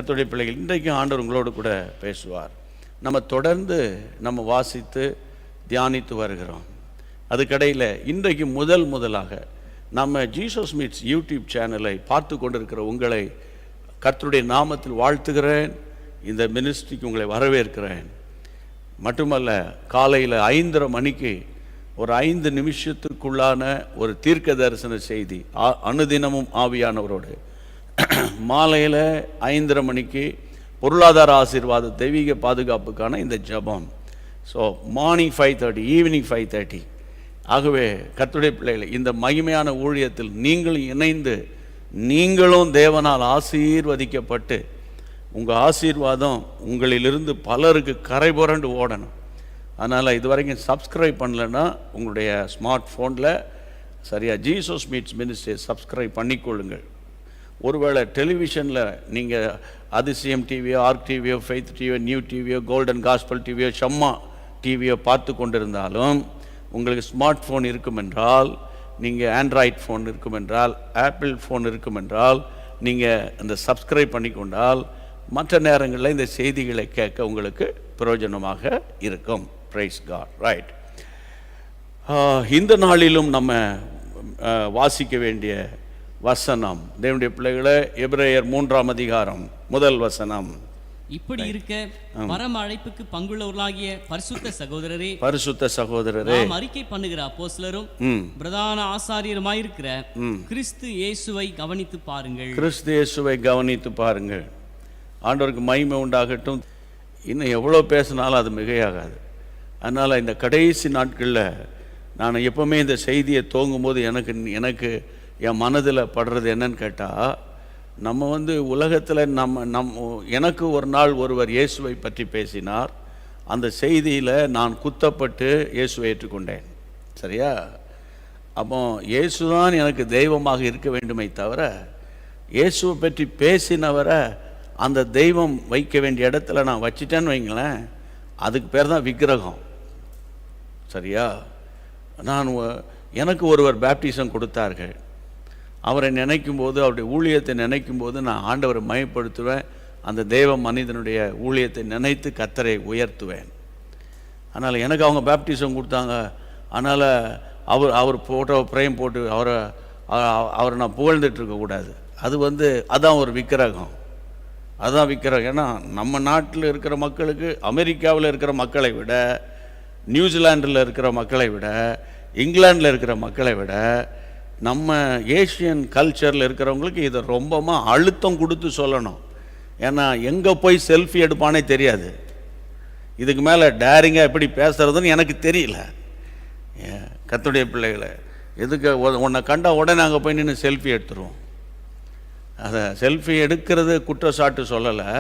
கர்த்தருடைய பிள்ளைகள், இன்றைக்கும் ஆண்டவர் உங்களோடு கூட பேசுவார். நம்ம தொடர்ந்து நம்ம வாசித்து தியானித்து வருகிறோம். அதுக்கடையில் இன்றைக்கு முதலாக நம்ம ஜீசஸ் மீட்ஸ் யூடியூப் சேனலை பார்த்து கொண்டிருக்கிற உங்களை கர்த்தருடைய நாமத்தில் வாழ்த்துகிறேன். இந்த மினிஸ்ட்ரிக்கு உங்களை வரவேற்கிறேன். மட்டுமல்ல, காலையில் 5:30 மணிக்கு ஒரு 5 நிமிஷத்துக்குள்ளான ஒரு தீர்க்க தரிசன செய்தி, அனுதினமும் ஆவியானவரோடு. மாலையில் 5:30 மணிக்கு பொருளாதார ஆசீர்வாத தெய்வீக பாதுகாப்புக்கான இந்த ஜபம். So morning 5:30, evening 5:30. ஆகவே கர்த்தருடைய பிள்ளைகளை, இந்த மகிமையான ஊழியத்தில் நீங்களும் இணைந்து, நீங்களும் தேவனால் ஆசீர்வதிக்கப்பட்டு, உங்கள் ஆசீர்வாதம் உங்களிலிருந்து பலருக்கு கரை புரண்டு ஓடணும். அதனால் இது வரைக்கும் சப்ஸ்கிரைப் பண்ணலைன்னா உங்களுடைய ஸ்மார்ட் ஃபோனில் சரியாக ஜீசஸ் மீட்ஸ் மினிஸ்ட்ரி சப்ஸ்கிரைப் பண்ணிக்கொள்ளுங்கள். ஒருவேளை டெலிவிஷனில் நீங்கள் அதிசயம் டிவியோ, ஆர்க் டிவியோ, ஃபெய்த் டிவியோ, நியூ டிவியோ, கோல்டன் காஸ்பல் டிவியோ, ஷம்மா டிவியோ பார்த்து கொண்டிருந்தாலும், உங்களுக்கு ஸ்மார்ட் ஃபோன் இருக்குமென்றால், நீங்கள் ஆண்ட்ராய்ட் ஃபோன் இருக்குமென்றால், ஆப்பிள் ஃபோன் இருக்குமென்றால், நீங்கள் அந்த சப்ஸ்கிரைப் பண்ணிக்கொண்டால் மற்ற நேரங்களில் இந்த செய்திகளை கேட்க உங்களுக்கு பிரயோஜனமாக இருக்கும். Praise God. ரைட். இந்த நாளிலும் நம்ம வாசிக்க வேண்டிய வசனம், தேவனுடைய பிள்ளைகளை, எபிரேயர் 3ஆம் அதிகாரம் 1 வசனம். இப்படி இருக்க பரம அழைப்புக்கு பங்குள்ளவர்களாகிய பரிசுத்த சகோதரரே, நாம் அறிக்கை பண்ணுகிற அப்போஸ்தலரும் பிரதான ஆசாரியருமாயிருக்கிற கிறிஸ்து இயேசுவை கவனித்து பாருங்கள். கிறிஸ்து இயேசுவை கவனித்து பாருங்கள். ஆண்டவருக்கு மகிமை உண்டாகட்டும். இன்னும் எவ்வளோ பேசினாலும் அது மிகையாகாது. அதனால் இந்த கடைசி நாட்களில் நான் எப்போவுமே இந்த செய்தியை துவங்கும்போது எனக்கு என் மனதில் படுறது என்னன்னு கேட்டால், நம்ம உலகத்தில் எனக்கு ஒரு நாள் ஒருவர் இயேசுவை பற்றி பேசினார். அந்த செய்தியில் நான் குத்தப்பட்டு இயேசுவை ஏற்றுக்கொண்டேன். சரியா? அப்போ இயேசுதான் எனக்கு தெய்வமாக இருக்க வேண்டுமே தவிர, இயேசுவை பற்றி பேசினவரை அந்த தெய்வம் வைக்க வேண்டிய இடத்துல நான் வச்சிட்டேன்னு வைங்களேன், அதுக்கு பேர் தான் விக்கிரகம். சரியா? எனக்கு ஒருவர் பேப்டிசம் கொடுத்தார்கள். அவரை நினைக்கும் போது, அவருடைய ஊழியத்தை நினைக்கும் போது நான் ஆண்டவரை மயப்படுத்துவேன். அந்த தெய்வ மனிதனுடைய ஊழியத்தை நினைத்து கர்த்தரை உயர்த்துவேன். அதனால் எனக்கு அவங்க பேப்டிசம் கொடுத்தாங்க. அதனால் அவர் போட்டோ பிரேம் போட்டு அவரை நான் புகழ்ந்துட்டு இருக்கக்கூடாது. அது அதான் ஒரு விக்கிரகம். அதுதான் விக்கிரகம். ஏன்னா நம்ம நாட்டில் இருக்கிற மக்களுக்கு, அமெரிக்காவில் இருக்கிற மக்களை விட, நியூசிலாண்டில் இருக்கிற மக்களை விட, இங்கிலாண்டில் இருக்கிற மக்களை விட, நம்ம ஏஷியன் கல்ச்சரில் இருக்கிறவங்களுக்கு இதை ரொம்பமா அழுத்தம் கொடுத்து சொல்லணும். ஏன்னா எங்கே போய் செல்ஃபி எடுப்பானே தெரியாது. இதுக்கு மேலே டேரிங்காக எப்படி பேசுறதுன்னு எனக்கு தெரியல. கர்த்தருடைய பிள்ளைகளை, எதுக்கு உன்னை கண்டா உடனே அங்கே போய் நின்று செல்ஃபி எடுத்துருவோம். அதை செல்ஃபி எடுக்கிறது குற்றச்சாட்டு சொல்லலை.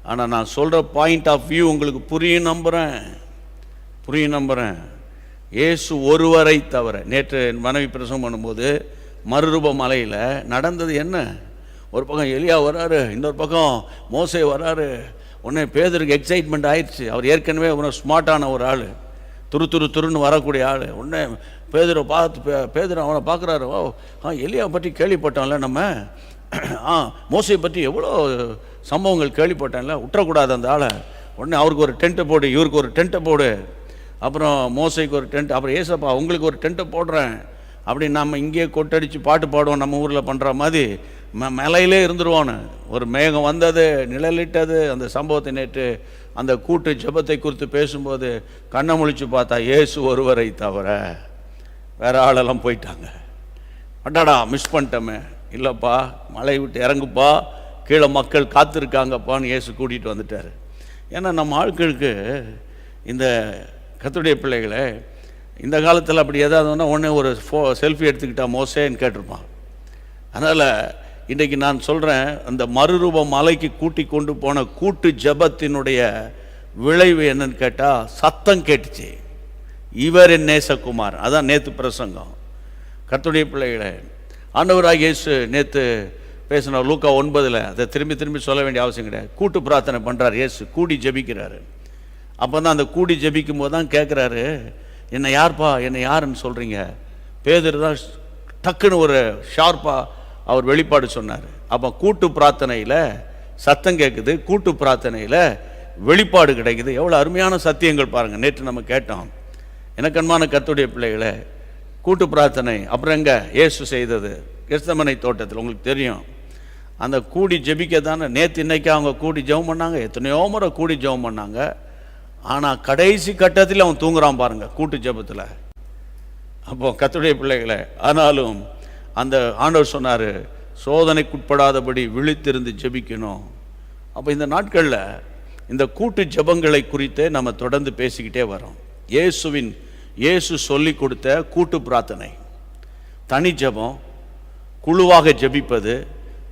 ஆனால் நான் சொல்கிற பாயிண்ட் ஆஃப் வியூ உங்களுக்கு புரியும் நம்புகிறேன். இயேசு ஒருவரை தவிர. நேற்று என் மனைவி பிரசங்கம் பண்ணும்போது மறுரூப மலையில் நடந்தது என்ன? ஒரு பக்கம் எலியா வராரு, இன்னொரு பக்கம் மோசே வராரு. உடனே பேதுருக்கு எக்ஸைட்மெண்ட் ஆயிடுச்சு. அவர் ஏற்கனவே ஒரு ஸ்மார்ட்டான ஒரு ஆள், துருன்னு வரக்கூடிய ஆள். உடனே பேதுரை அவனை பார்க்குறாரு. எலியா பற்றி கேள்விப்பட்டோம்ல, நம்ம மோசையை பற்றி எவ்வளோ சம்பவங்கள் கேள்விப்பட்டேன்ல, விட்டுறக்கூடாது அந்த ஆளை. உடனே அவருக்கு ஒரு டென்ட்டை போடு, இவருக்கு ஒரு டென்ட்டை போடு, அப்புறம் மோசைக்கு ஒரு டென்ட், அப்புறம் ஏசப்பா உங்களுக்கு ஒரு டென்ட்டை போடுறேன் அப்படின்னு நம்ம இங்கேயே கொட்டடித்து பாட்டு பாடுவோம். நம்ம ஊரில் பண்ணுற மாதிரி மலையிலே இருந்துருவோன்னு. ஒரு மேகம் வந்தது, நிழலிட்டது. அந்த சம்பவத்தை நேற்று அந்த கூட்டு ஜெபத்தை குறித்து பேசும்போது கண்ணை முழிச்சு பார்த்தா இயேசு ஒருவரை தவிர வேற ஆளெல்லாம் போயிட்டாங்க. அடாடா, மிஸ் பண்ணிட்டோமே. இல்லைப்பா, மலை விட்டு இறங்குப்பா, கீழே மக்கள் காத்திருக்காங்கப்பான்னு இயேசு கூட்டிகிட்டு வந்துட்டார். ஏன்னா நம்ம ஆட்களுக்கு, இந்த கர்த்தருடைய பிள்ளைகளை, இந்த காலத்தில் அப்படி ஏதாவது ஒன்று ஒரு செல்ஃபி எடுத்துக்கிட்டா மோசேன்னு கேட்டிருப்பான். அதனால் இன்றைக்கி நான் சொல்கிறேன், அந்த மறுரூப மலைக்கு கூட்டி கொண்டு போன கூட்டு ஜபத்தினுடைய விளைவு என்னன்னு கேட்டால், சத்தம் கேட்டுச்சு, இவர் என் நேசகுமார். அதான் நேற்று பிரசங்கம். கர்த்தருடைய பிள்ளைகளை, ஆண்டவராகிய இயேசு நேற்று பேசின லூக்கா 9 அதை திரும்பி சொல்ல வேண்டிய அவசியம் கிடையாது. கூட்டு பிரார்த்தனை பண்ணுறார் இயேசு, கூடி ஜெபிக்கிறாரு. அப்போ தான் அந்த கூடி ஜெபிக்கும் போது தான் கேட்குறாரு, என்னை யாருன்னு சொல்கிறீங்க? பேதுரு தான் டக்குன்னு ஒரு ஷார்ப்பாக அவர் வெளிப்பாடு சொன்னார். அப்போ கூட்டு பிரார்த்தனையில் சத்தம் கேட்குது, கூட்டு பிரார்த்தனையில் வெளிப்பாடு கிடைக்குது. எவ்வளோ அருமையான சத்தியங்கள் பாருங்கள். நேற்று நம்ம கேட்டோம். எனக்கு அன்பான கர்த்தருடைய பிள்ளைகளை, கூட்டு பிரார்த்தனை அப்புறம் எங்கே இயேசு செய்தது கெத்செமனை தோட்டத்தில் உங்களுக்கு தெரியும். அந்த கூடி ஜெபிக்க தானே நேற்று இன்னைக்கு அவங்க கூடி ஜெபம் பண்ணாங்க, எத்தனையோ முறை கூடி ஜெபம் பண்ணாங்க. ஆனால் கடைசி கட்டத்தில் அவன் தூங்குறான் பாருங்க கூட்டு ஜெபத்தில். அப்போ கர்த்தருடைய பிள்ளைகளை, ஆனாலும் அந்த ஆண்டவர் சொன்னார், சோதனைக்குட்படாதபடி விழித்திருந்து ஜெபிக்கணும். அப்போ இந்த நாட்களில் இந்த கூட்டு ஜெபங்களை குறித்து நம்ம தொடர்ந்து பேசிக்கிட்டே வரோம். இயேசு சொல்லி கொடுத்த கூட்டு பிரார்த்தனை, தனி ஜெபம், குழுவாக ஜெபிப்பது,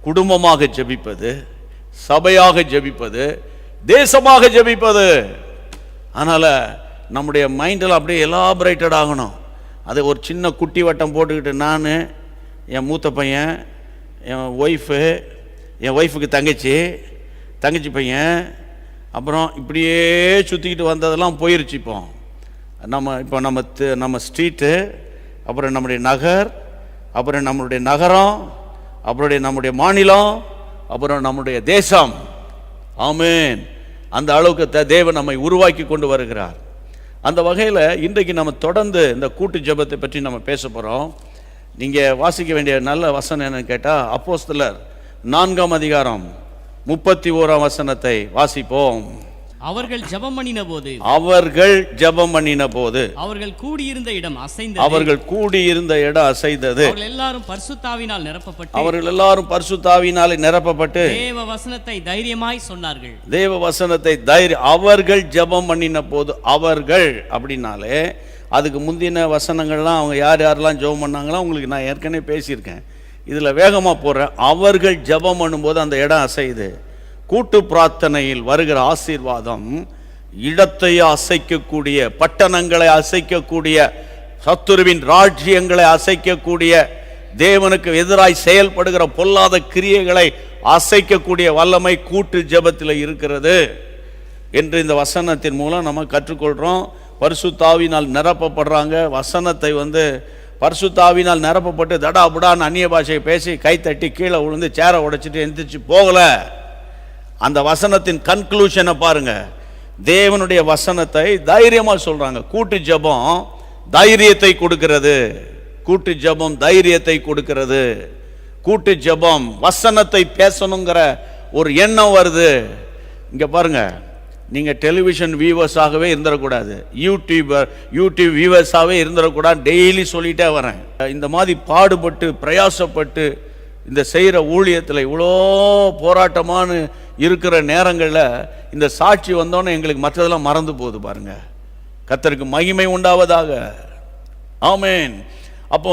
குடும்பமாக ஜெபிப்பது, சபையாக ஜெபிப்பது, தேசமாக ஜெபிப்பது. அதனால் நம்முடைய மைண்டில் அப்படியே எலாபரேட்டட் ஆகணும். அது ஒரு சின்ன குட்டி வட்டம் போட்டுக்கிட்டு நான், என் மூத்த பையன், என் ஒய்ஃபுக்கு தங்கச்சி பையன், அப்புறம் இப்படியே சுற்றிக்கிட்டு வந்ததெல்லாம் போயிருச்சு. இப்போ நம்ம ஸ்ட்ரீட்டு, அப்புறம் நம்முடைய நகர், அப்புறம் நம்மளுடைய நகரம், அப்புறம் நம்முடைய மாநிலம், அப்புறம் நம்முடைய தேசம். ஆமென். அந்த அளவுக்கு தேவன் நம்மை உருவாக்கி கொண்டு வருகிறார். அந்த வகையில் இன்றைக்கு நம்ம தொடர்ந்து இந்த கூட்டு ஜெபத்தை பற்றி நம்ம பேச போகிறோம். நீங்கள் வாசிக்க வேண்டிய நல்ல வசனம் என்னன்னு கேட்டால், அப்போஸ்தலர் 4ஆம் அதிகாரம் 31ஆம் வசனத்தை வாசிப்போம். அவர்கள் ஜெபம் பண்ணின போது அவர்கள் கூடியிருந்த இடம் அசைந்தது. அவர்கள் எல்லாரும் பரிசுத்தாவினாலே நிரப்பப்பட்டு தேவ வசனத்தை தைரியமாய் சொன்னார்கள். அவர்கள் ஜெபம் பண்ணின போது, அவர்கள் அப்படின்னாலே அதுக்கு முந்தின வசனங்கள்லாம் அவங்க யாரெல்லாம் ஜெபம் பண்ணாங்களோ உங்களுக்கு நான் ஏற்கனவே பேசியிருக்கேன். இதில் வேகமாக போடுறேன். அவர்கள் ஜெபம் பண்ணும்போது அந்த இடம் அசையுது. கூட்டு பிரார்த்தனையில் வருகிற ஆசீர்வாதம் இடத்தை அசைக்கக்கூடிய, பட்டணங்களை அசைக்கக்கூடிய, சத்துருவின் ராஜ்யங்களை அசைக்கக்கூடிய, தேவனுக்கு எதிராய் செயல்படுகிற பொல்லாத கிரியைகளை அசைக்கக்கூடிய வல்லமை கூட்டு ஜெபத்தில் இருக்கிறது என்று இந்த வசனத்தின் மூலம் நம்ம கற்றுக்கொள்கிறோம். பரிசுத்தாவினால் நிரப்பப்படுறாங்க. வசனத்தை பரிசுத்தாவினால் நிரப்பப்பட்டு தடாபுடான்னு அந்நிய பாஷையை பேசி கைத்தட்டி கீழே விழுந்து சேரை உடைச்சிட்டு எந்திரிச்சு போகலை. அந்த வசனத்தின் கன்க்ளூஷனை பாருங்க. தேவனுடைய வசனத்தை தைரியமாக சொல்றாங்க. கூட்டு ஜெபம் தைரியத்தை கொடுக்கிறது. கூட்டு ஜெபம் தைரியத்தை கொடுக்கிறது. கூட்டு ஜெபம் வசனத்தை பேசணுங்கிற ஒரு எண்ணம் வருது. இங்க பாருங்க, நீங்கள் டெலிவிஷன் வியூவர்ஸாகவே இருந்துடக்கூடாது, யூடியூப் வியூவர்ஸாகவே இருந்துடக்கூடாது. டெய்லி சொல்லிட்டே வரேன். இந்த மாதிரி பாடுபட்டு பிரயாசப்பட்டு இந்த செய்கிற ஊழியத்தில் இவ்வளோ போராட்டமான இருக்கிற நேரங்களில் இந்த சாட்சி வந்தோன்னே எங்களுக்கு மற்றதெல்லாம் மறந்து போகுது பாருங்க. கர்த்தருக்கு மகிமை உண்டாவதாக. ஆமென். அப்போ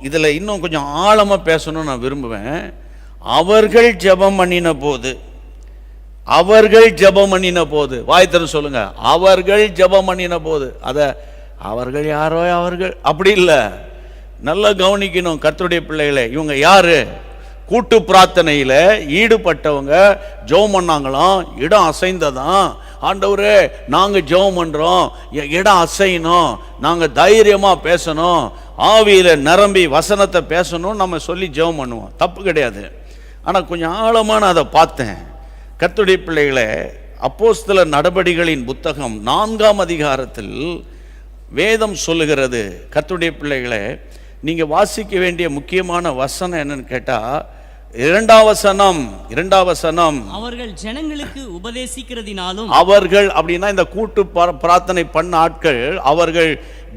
இதில் இன்னும் கொஞ்சம் ஆழமாக பேசணும்னு நான் விரும்புவேன். அவர்கள் ஜெபம் பண்ணின போது, வாய் திறந்து சொல்லுங்க, அவர்கள் ஜெபம் பண்ணின போது. அதை அவர்கள் யாரோ அவர்கள் அப்படி இல்லை, நல்லா கவனிக்கணும் கர்த்தருடைய பிள்ளைகளே. இவங்க யாரு? கூட்டு பிரார்த்தனையில் ஈடுபட்டவங்க. ஜெபம் பண்ணாங்களாம், இடம் அசைந்ததான். ஆண்டவரே நாங்கள் ஜெபம் பண்ணுறோம், இடம் அசையணும், நாங்கள் தைரியமாக பேசணும், ஆவியில் நிரம்பி வசனத்தை பேசணும் நம்ம சொல்லி ஜெபம் பண்ணுவோம், தப்பு கிடையாது. ஆனால் கொஞ்சம் ஆழமான அதை பார்த்தேன். கர்த்தருடைய பிள்ளைகளே, அப்போஸ்தலர் நடபடிகளின் புத்தகம் 4ஆம் அதிகாரத்தில் வேதம் சொல்லுகிறது. கர்த்தருடைய பிள்ளைகளே, நீங்கள் வாசிக்க வேண்டிய முக்கியமான வசனம் என்னன்னு கேட்டால், 2ஆம் வசனம். அவர்கள் ஜனங்களுக்கு உபதேசிக்கிறதினாலும், அவர்கள் அப்படின்னா இந்த கூட்டு பிரார்த்தனை பண்ண ஆட்கள், அவர்கள்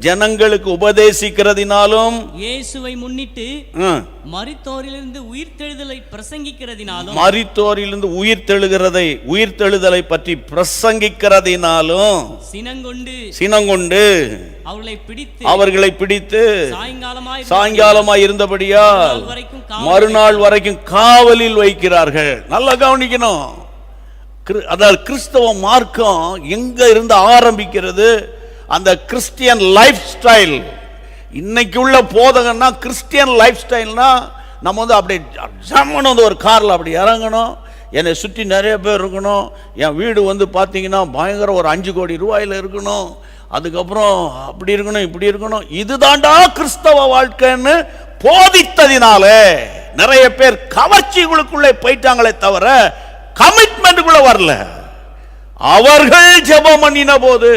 ஜனங்களுக்கு உபதேசிக்கிறதினாலும், இயேசுவை முன்னிட்டு மரித்தோரிலிருந்து உயிர்த்தெழுதலை பிரசங்கிக்கிறதினாலும், உயிர்த்தெழுதலை பற்றி பிரசங்கிக்கிறதினாலும் சினங்கொண்டு அவர்களை பிடித்து சாயங்காலமாய் இருந்தபடியால் மறுநாள் வரைக்கும் காவலில் வைக்கிறார்கள். நல்லா கவனிக்கணும். அதாவது கிறிஸ்தவ மார்க்கம் எங்க இருந்து ஆரம்பிக்கிறது? அந்த கிறிஸ்டியன் லைஃப் ஸ்டைல். இன்னைக்கு உள்ள போதகன்னா கிறிஸ்டியன் லைஃப் ஸ்டைல்னா நம்ம அப்படியே ஜம்மனு ஒரு காரில் அப்படி இறங்கணும், என்னை சுற்றி நிறைய பேர் இருக்கணும், என் வீடு பார்த்தீங்கன்னா பயங்கர ஒரு 5 கோடி ரூபாயில் இருக்கணும், அதுக்கப்புறம் அப்படி இருக்கணும் இப்படி இருக்கணும். இதுதாண்டா கிறிஸ்தவ வாழ்க்கைன்னு போதித்ததினாலே நிறைய பேர் கவர்ச்சிகளுக்குள்ளே போயிட்டாங்களே தவிர ஸ்டேட்மெண்ட்டுக்குள்ள வரல. அவர்கள் ஜெபம் பண்ணின போது,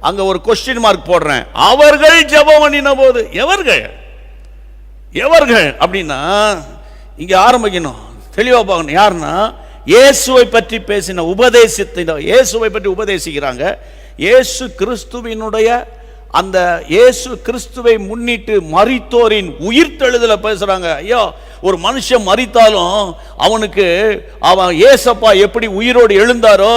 அங்க ஒரு கொஸ்டின் மார்க் போடுறேன். அவர்கள் ஜெபம் பண்ணின போது, எவர்கள் எவர்கள் அப்படின்னா இங்க ஆரம்பிக்கணும், தெளிவா பார்க்கணும். யாருன்னா இயேசுவை பற்றி பேசின உபதேசத்தை, இயேசுவை பற்றி உபதேசிக்கிறாங்க. இயேசு கிறிஸ்துவினுடைய அந்த இயேசு கிறிஸ்துவை முன்னிட்டு மரித்தோரின் உயிர்த்தெழுதல பேசுறாங்க. ஐயோ, ஒரு மனுஷன் மரித்தாலும் அவனுக்கு அவன் ஏசப்பா எப்படி உயிரோடு எழுந்தாரோ,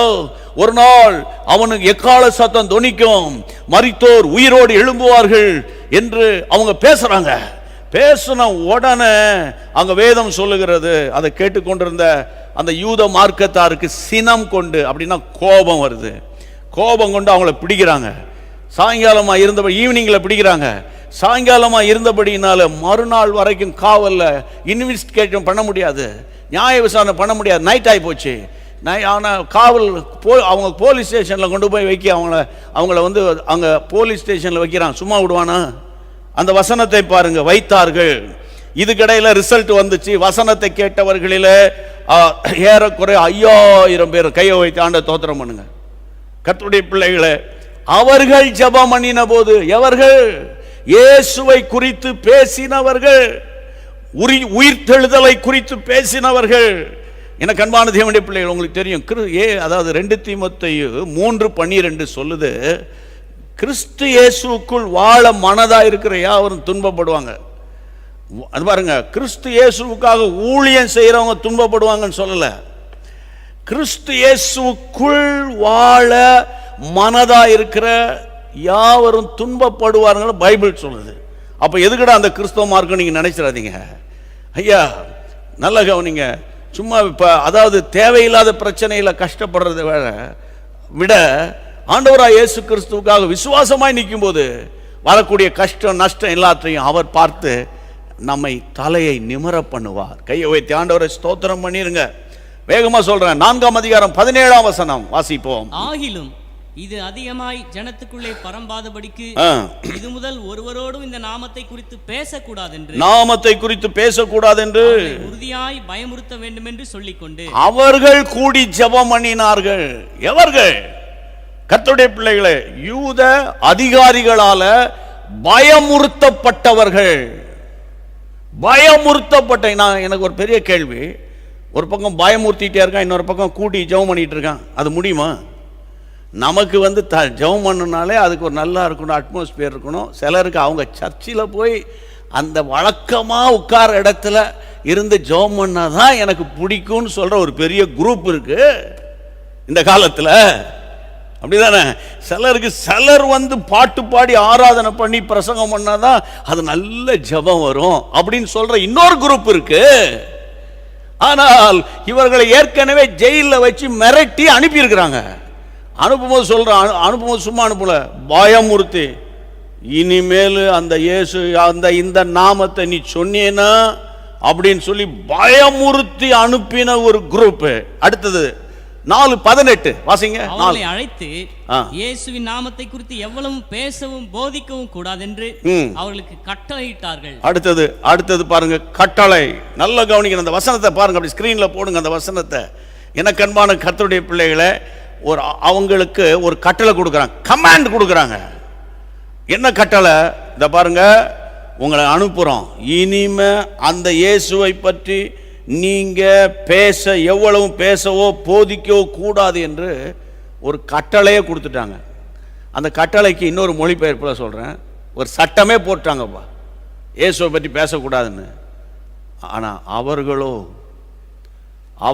ஒரு நாள் அவனுக்கு எக்கால சத்தம் தொனிக்கும், மரித்தோர் உயிரோடு எழும்புவார்கள் என்று அவங்க பேசுறாங்க. பேசின உடனே அங்க வேதம் சொல்லுகிறது, அதை கேட்டுக்கொண்டிருந்த அந்த யூத மார்க்கத்தாருக்கு சினம் கொண்டு, அப்படின்னா கோபம் வருது. கோபம் கொண்டு அவங்கள பிடிக்கிறாங்க. சாயங்காலமா இருந்தபடி, ஈவினிங்ல பிடிக்கிறாங்க. சாயங்காலமா இருந்தபடினால மறுநாள் வரைக்கும் காவல்ல இன்வெஸ்டிகேஷன் பண்ண முடியாது, நியாய விசாரணை பண்ண முடியாது. நைட் ஆகி போச்சு. ஆனால் காவல் அவங்க போலீஸ் ஸ்டேஷனில் கொண்டு போய் வைக்க, அவங்கள வந்து அங்கே போலீஸ் ஸ்டேஷனில் வைக்கிறான். சும்மா விடுவானா? அந்த வசனத்தை பாருங்க, வைத்தார்கள். இதுக்கிடையில் ரிசல்ட் வந்துச்சு. வசனத்தை கேட்டவர்களில் ஏறக்குறைய 5000 பேர் கையை வைத்து ஆண்ட தோத்திரம் பண்ணுங்க. கர்த்தருடைய பிள்ளைகளை, அவர்கள் ஜெபம் பண்ணின போது, எவர்கள்? இயேசுவை குறித்து பேசினவர்கள், உயிர்த்தெழுதலை குறித்து பேசினவர்கள். எனக்கு அன்பான தேவனுடைய பிள்ளைகள், உங்களுக்கு தெரியும், அதாவது 2 தீமோத்தேயு 3:12 சொல்லுது, கிறிஸ்து இயேசுக்குள் வாழ மனதா இருக்கிற யாவரும் துன்பப்படுவாங்க. அது பாருங்க, கிறிஸ்து இயேசுவுக்காக ஊழியம் செய்யறவங்க துன்பப்படுவாங்கன்னு சொல்லல, கிறிஸ்து இயேசுக்குள் வாழ மனதா இருக்கிற யாவரும் துன்பப்படுவார்கள் பைபிள் சொல்லுது. அப்ப எதுக்குடா அந்த கிறிஸ்தவ மார்க்கம் நீங்க நினைச்சிடாதீங்க. ஐயா, நல்ல கவனிங்க. சும்மா இப்ப அதாவது தேவையில்லாத பிரச்சனையில கஷ்டப்படுறதை விட ஆண்டவராய் இயேசு கிறிஸ்துவுக்காக விசுவாசமாய் நிற்கும் போது வரக்கூடிய கஷ்டம் நஷ்டம் எல்லாத்தையும் அவர் பார்த்து நம்மை தலையை நிமிர பண்ணுவார். கையை வைத்து ஆண்டவரை ஸ்தோத்திரம் பண்ணிருங்க. வேகமா சொல்றேன். 4ஆம் அதிகாரம் 17ஆம் வசனம் வாசிப்போம். ஆகிலும் இது அதிகமாய் ஜனத்துக்குள்ளே பரம்பாதபடிக்கு இது முதல் ஒருவரோடும் இந்த நாமத்தை குறித்து பேசக்கூடாதென்று, நாமத்தை குறித்து பேசக்கூடாதென்று உறுதியாய் பயமுறுத்த வேண்டும் என்று சொல்லிக்கொண்டு அவர்கள் கூடி ஜெபம் பண்ணினார்கள். எவர்கள்? கர்த்தருடைய பிள்ளைகளே, யூத அதிகாரிகளால பயமுறுத்தப்பட்டவர்கள். பயமுறுத்தப்பட்ட, எனக்கு ஒரு பெரிய கேள்வி, ஒரு பக்கம் பயமுறுத்திட்டே இருக்கான், இன்னொரு பக்கம் கூட்டி ஜெபம் பண்ணிட்டு இருக்கான். அது முடியுமா? நமக்கு வந்து ஜெபம் பண்ணுனாலே அதுக்கு ஒரு நல்லா இருக்கணும், அட்மாஸ்பியர் இருக்கணும். சிலருக்கு அவங்க சர்ச்சில் போய் அந்த வழக்கமாக உட்கார இடத்துல இருந்து ஜெபம் பண்ணாதான் எனக்கு பிடிக்கும்னு சொல்கிற ஒரு பெரிய குரூப் இருக்கு இந்த காலத்தில். அப்படிதானே? சிலர் வந்து பாட்டு பாடி ஆராதனை பண்ணி பிரசங்கம் பண்ணாதான் அது நல்ல ஜெபம் வரும் அப்படின்னு சொல்ற இன்னொரு குரூப் இருக்கு. ஆனால் இவர்களை ஏற்கனவே ஜெயிலில் வச்சு மிரட்டி அனுப்பியிருக்கிறாங்க. அனுப்பும்போது சொல்றான், அனுப்பும்போது சும்மா அனுப்பல, பயமுறுத்தி, இனிமேல் அந்த இயேசு இந்த நாமத்தை நீ சொன்னேனா அப்படின்னு சொல்லி பயமுறுத்தி அனுப்பின ஒரு குரூப். அடுத்தது 4:18 வாசிங்க. அவர்களை அழைத்து இயேசுவின் நாமத்தை குறித்து எவ்வளவு பேசவும் போதிக்கவும் கூடாதென்று அவர்களுக்கு கட்டளையிட்டார்கள். அடுத்தது பாருங்க, கட்டளை. நல்ல கவனிக்கணும் அந்த வசனத்தை பாருங்க, அப்படி ஸ்கிரீன்ல போடுங்க அந்த வசனத்தை. எனக்கு அன்பான கர்த்தருடைய பிள்ளைகளை, அவங்களுக்கு ஒரு கட்டளை கொடுக்குறாங்க, கமாண்ட் கொடுக்குறாங்க. என்ன கட்டளை? இத பாருங்க, உங்களை அனுப்புறோம், இனிமே அந்த இயேசுவை பற்றி நீங்க எவ்வளவு பேசவோ போதிக்கவோ கூடாது என்று ஒரு கட்டளையே கொடுத்துட்டாங்க. அந்த கட்டளைக்கு இன்னொரு மொழிபெயர்ப்பில் சொல்றேன், ஒரு சட்டமே போட்டாங்கப்பா, இயேசுவை பற்றி பேசக்கூடாதுன்னு. ஆனா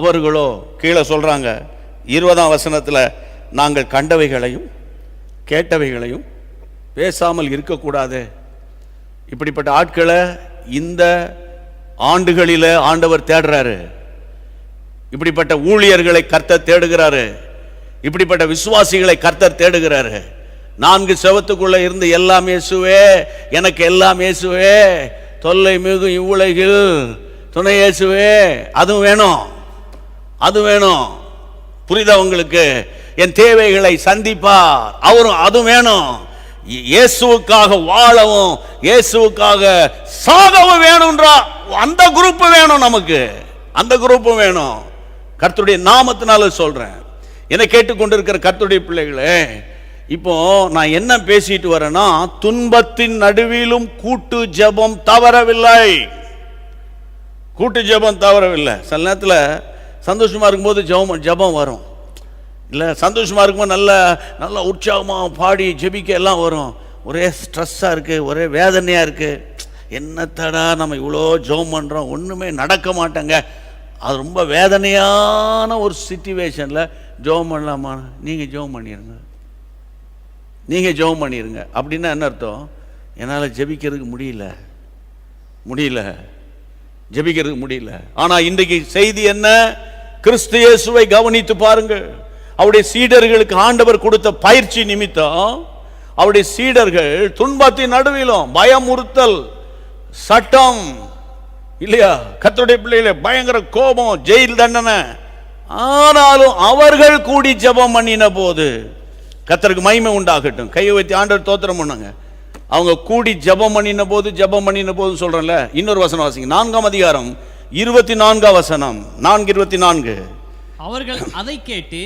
அவர்களோ கீழே சொல்றாங்க 20ஆம் வசனத்தில், நாங்கள் கண்டவைகளையும் கேட்டவைகளையும் பேசாமல் இருக்கக்கூடாது. இப்படிப்பட்ட ஆட்களை இந்த ஆண்டுகளில் ஆண்டவர் தேடுறாரு. இப்படிப்பட்ட ஊழியர்களை கர்த்தர் தேடுகிறாரு. இப்படிப்பட்ட விசுவாசிகளை கர்த்தர் தேடுகிறாரு. 4 செவத்துக்குள்ள இருந்து எல்லாம் இயேசுவே, எனக்கு எல்லாம் இயேசுவே, தொல்லை மிகும் இவ்வுலகில் துணை இயேசுவே, அதுவும் வேணும், அது வேணும். புரியுதா உங்களுக்கு? என் தேவைகளை சந்திப்பார், அவரும் அதுவும் வேணும். இயேசுவுக்காக வாழவும் இயேசுவுக்காக சாகவும் வேணும்ன்றா அந்த குரூப் வேணும் நமக்கு, அந்த குரூப் வேணும். கர்த்தருடைய நாமத்தினால சொல்றேன். என்னை கேட்டுக்கொண்டிருக்கிற கர்த்தருடைய பிள்ளைகளே, இப்போ நான் என்ன பேசிட்டு வரேன்னா, துன்பத்தின் நடுவிலும் கூட்டு ஜெபம் தவறவில்லை. கூட்டு ஜெபம் தவறவில்லை. சில நேரத்தில் சந்தோஷமா இருக்கும்போது ஜெபம் வரும், இல்லை சந்தோஷமா இருக்கும்போது நல்ல உற்சாகமாக பாடி ஜெபிக்க எல்லாம் வரும். ஒரே ஸ்ட்ரெஸ்ஸாக இருக்குது, ஒரே வேதனையாக இருக்குது. என்னத்தடா நம்ம இவ்வளோ ஜெபம் பண்ணுறோம், ஒன்றுமே நடக்க மாட்டேங்க. அது ரொம்ப வேதனையான ஒரு சிச்சுவேஷனில் ஜெபம் பண்ணலாமா? நீங்கள் ஜெபம் பண்ணிடுங்க, நீங்கள் ஜெபம் பண்ணிடுங்க. அப்படின்னா என்ன அர்த்தம்? என்னால் ஜெபிக்கிறதுக்கு முடியல, ஜெபிக்கிறதுக்கு முடியல. ஆனால் இன்றைக்கு செய்தி என்ன? கிறிஸ்து இயேசுவை கவனித்து பாருங்கள். அவருடைய சீடர்களுக்கு ஆண்டவர் கொடுத்த பயிற்சி நிமித்தம் அவருடைய சீடர்கள் துன்பத்தின் நடுவிலும் பயமுறுத்தல், சட்டம் இல்லையா, கர்த்தருடைய பிள்ளைகளே பயங்கர கோபம், ஜெயில் தண்டனை, ஆனாலும் அவர்கள் கூடி ஜெபம் பண்ணின போது, கர்த்தருக்கு மகிமை உண்டாகட்டும், கையை வைத்து ஆண்டவர் தோத்திரம் பண்ணாங்க. அவங்க கூடி ஜெபம் பண்ணின போது சொல்றேன்ல. இன்னொரு வசனம் வாசிங்க, 4ஆம் அதிகாரம் 24ஆம் வசனம், 4:24. அவர்கள் அதை கேட்டு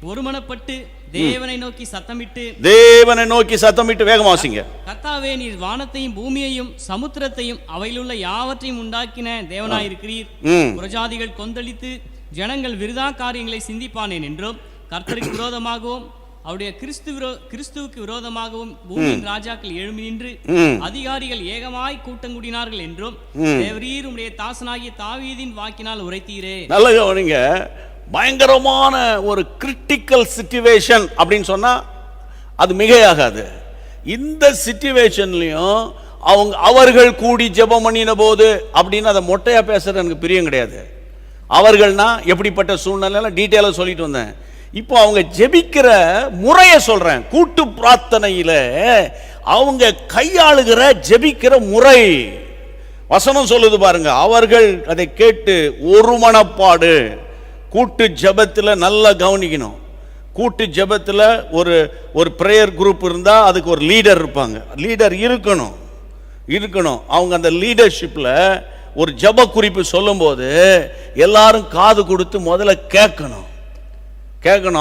ஒருமனப்பட்டு தேவனை நோக்கி சத்தமிட்டு வேகமா வாசிங்க. கர்த்தாவே, நீர் வானத்தையும் பூமியையும் சமுத்திரத்தையும் அவையிலுள்ள யாவற்றையும் உண்டாக்கின தேவனாயிருக்கிறீர். புறஜாதிகள் கொந்தளித்து ஜனங்கள் விருதா காரியங்களை சிந்திப்பானேன் என்றும், கர்த்தருக்கு விரோதமாகவும் அவருடைய கிறிஸ்துவுக்கு விரோதமாகவும் பூமியின் ராஜாக்கள் எழும்பி நின்று அதிகாரிகள் ஏகமாய் கூட்டம் கூடினார்கள் என்றும் தேவரீர் உம்முடைய தாசனாகிய தாவீதின் வாக்கினால் உரைத்தீரே. நல்ல கவனிங்க. பயங்கரமான ஒரு கிரிட்டிக்கல் சிச்சுவேஷன் அப்படின்னு சொன்னா அது மிகையாகாது. இந்த சிச்சுவேஷன்லயும் அவர்கள் கூடி ஜெபம் பண்ணின போது அப்படின்னு அதை மொட்டையா பேசுறது எனக்கு பிரியம் கிடையாது. அவர்கள்னா எப்படிப்பட்ட சூழ்நிலை டீட்டெயிலாக சொல்லிட்டு வந்தேன். இப்போ அவங்க ஜெபிக்கிற முறையை சொல்றேன். கூட்டு பிரார்த்தனையில அவங்க கையாளுகிற ஜெபிக்கிற முறை வசனம் சொல்லுது பாருங்க. அவர்கள் அதை கேட்டு ஒரு மனப்பாடு. கூட்டு ஜெபத்தில் நல்லா கவனிக்கணும். கூட்டு ஜெபத்தில் ஒரு பிரேயர் குரூப் இருந்தால் அதுக்கு ஒரு லீடர் இருப்பாங்க, லீடர் இருக்கணும். அவங்க அந்த லீடர்ஷிப்பில் ஒரு ஜெப குறிப்பு சொல்லும்போது எல்லாரும் காது கொடுத்து முதல்ல கேட்கணும்.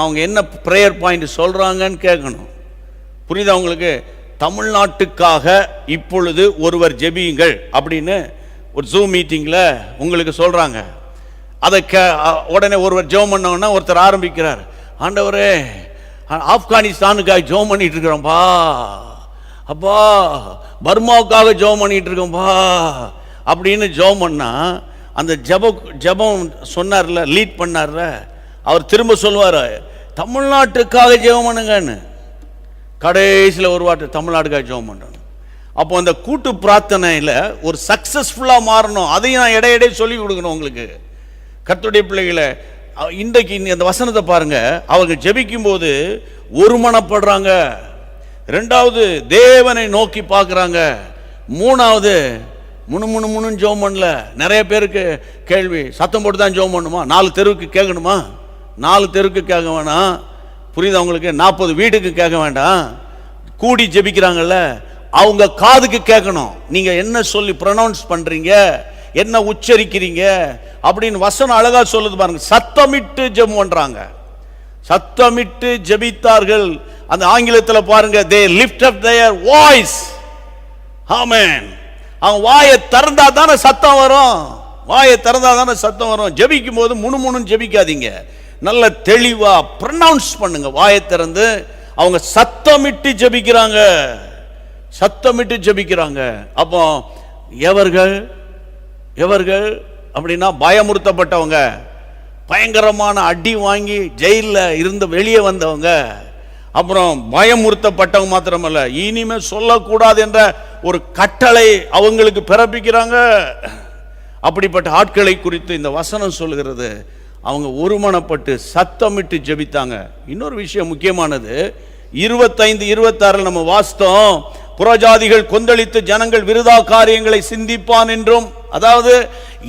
அவங்க என்ன பிரேயர் பாயிண்ட் சொல்றாங்கன்னு கேட்கணும். புரியுதா உங்களுக்கு? தமிழ்நாட்டுக்காக இப்பொழுது ஒருவர் ஜெபியுங்கள் அப்படின்னு ஒரு ஜூம் மீட்டிங்கில் உங்களுக்கு சொல்றாங்க. அதை உடனே ஒருவர் ஜெபம் பண்ணோன்னா ஒருத்தர் ஆரம்பிக்கிறார், ஆண்டவரே ஆப்கானிஸ்தானுக்காக ஜெபம் பண்ணிட்டு இருக்கிறோம்ப்பா, அப்பா பர்மாவுக்காக ஜெபம் பண்ணிட்டு இருக்கோம்ப்பா அப்படின்னு ஜெபம் பண்ணா, அந்த ஜெபம் சொன்னார்ல, லீட் பண்ணார்ல, அவர் திரும்ப சொல்லுவார் தமிழ்நாட்டுக்காக ஜெபம் பண்ணுங்கன்னு. கடைசியில் ஒரு வார்த்தை தமிழ்நாட்டுக்காக ஜெபம் பண்ணணும். அப்போ அந்த கூட்டு பிரார்த்தனையில் ஒரு சக்சஸ்ஃபுல்லாக மாறணும். அதையும் நான் இடையிடையே சொல்லி கொடுக்கணும் உங்களுக்கு. கர்த்தருடைய பிள்ளைகளை இன்றைக்கு அந்த வசனத்தை பாருங்க. அவங்க ஜெபிக்கும் போது ஒருமனப்படுறாங்க. ரெண்டாவது தேவனை நோக்கி பார்க்குறாங்க. மூணாவது முணுன்னு ஜெபம் பண்ணல. நிறைய பேருக்கு கேள்வி, சத்தம் போட்டு தான் ஜெபம் பண்ணுமா? 4 தெருவுக்கு கேட்கணுமா? 4 தெருவுக்கு கேட்க வேணாம். புரியுது அவங்களுக்கு? 40 வீட்டுக்கு கேட்க வேண்டாம். கூடி ஜெபிக்கிறாங்கல்ல, அவங்க காதுக்கு கேட்கணும். நீங்க என்ன சொல்லி ப்ரொனவுன்ஸ் பண்றீங்க, என்ன உச்சரிக்கிறீங்க அப்படின்னு வசனம் அழகா சொல்லுது பாருங்க. சத்தமிட்டு ஜெபம் பண்றாங்க, சத்தமிட்டு ஜெபித்தார்கள். அந்த ஆங்கிலத்தில் பாருங்க, they lift up their voice. ஆமென். அவங்க வாயை திறந்தா தானே சத்தம் வரும். ஜெபிக்கும் போது முணுமுணுன்னு ஜெபிக்காதீங்க, நல்ல தெளிவா ப்ரொனவுன்ஸ் பண்ணுங்க. வாயை திறந்து அவங்க சத்தமிட்டு ஜெபிக்கிறாங்க. அப்போ எவர்கள் அப்படின்னா பயமுறுத்தப்பட்டவங்க, பயங்கரமான அடி வாங்கி ஜெயிலில் இருந்து வெளியே வந்தவங்க, அப்புறம் பயமுறுத்தப்பட்டவங்க மாத்திரமல்ல, இனிமே சொல்லக்கூடாது என்ற ஒரு கட்டளை அவங்களுக்கு பிறப்பிக்கிறாங்க. அப்படிப்பட்ட ஆட்களை குறித்து இந்த வசனம் சொல்லுகிறது. அவங்க ஒருமனப்பட்டு சத்தமிட்டு ஜெபித்தாங்க. இன்னொரு விஷயம் முக்கியமானது, 25-26 நம்ம வாஸ்தம், புறஜாதிகள் கொந்தளித்து ஜனங்கள் விருதா காரியங்களை சிந்திப்பான் என்றும். அதாவது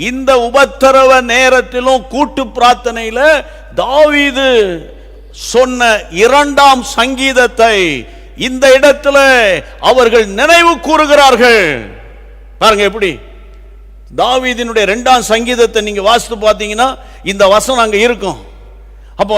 இந்த உபத்திரவ நேரத்திலும் கூட்டு பிரார்த்தனையில தாவீது சொன்ன 2ஆம் சங்கீதத்தை இந்த இடத்துல அவர்கள் நினைவு கூறுகிறார்கள். பாருங்க எப்படி தாவீதினுடைய 2ஆம் சங்கீதத்தை நீங்க வாசித்து பார்த்தீங்கன்னா இந்த வசனம் அங்க இருக்கும். அப்போ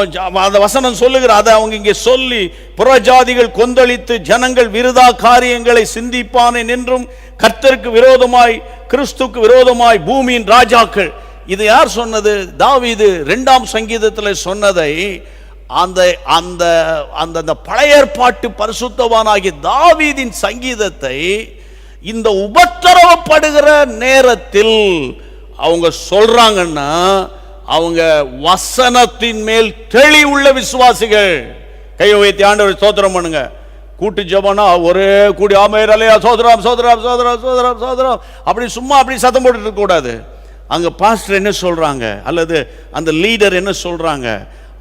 அந்த வசனம் சொல்லுகிற அதை அவங்க இங்கே சொல்லி, புறஜாதிகள் கொந்தளித்து ஜனங்கள் விருதா காரியங்களை சிந்திப்பானேன் என்றும் கர்த்தருக்கு விரோதமாய் கிறிஸ்துக்கு விரோதமாய் பூமியின் ராஜாக்கள். இது யார் சொன்னது? தாவீது 2ஆம் சங்கீதத்தில் சொன்னதை அந்த அந்த அந்த பழைய ஏற்பாட்டு பரிசுத்தவானாகிய தாவீதின் சங்கீதத்தை இந்த உபத்திரவப்படுகிற நேரத்தில் அவங்க சொல்றாங்கன்னா அவங்க வசனத்தின் மேல் தெளிவுள்ள விசுவாசிகள். கையை வைத்து ஆண்டவரை ஸ்தோத்திரம் பண்ணுங்க. கூட்டு ஜெபம்னா ஒரே கூடி ஆமென் அல்லேலூயா சோதரம் சோதரம் சோதரம் சோதரம் சோதரம் அப்படி சும்மா அப்படி சத்தம் போட்டுட்டு இருக்க கூடாது. அங்க பாஸ்டர் என்ன சொல்றாங்க அல்லது அந்த லீடர் என்ன சொல்றாங்க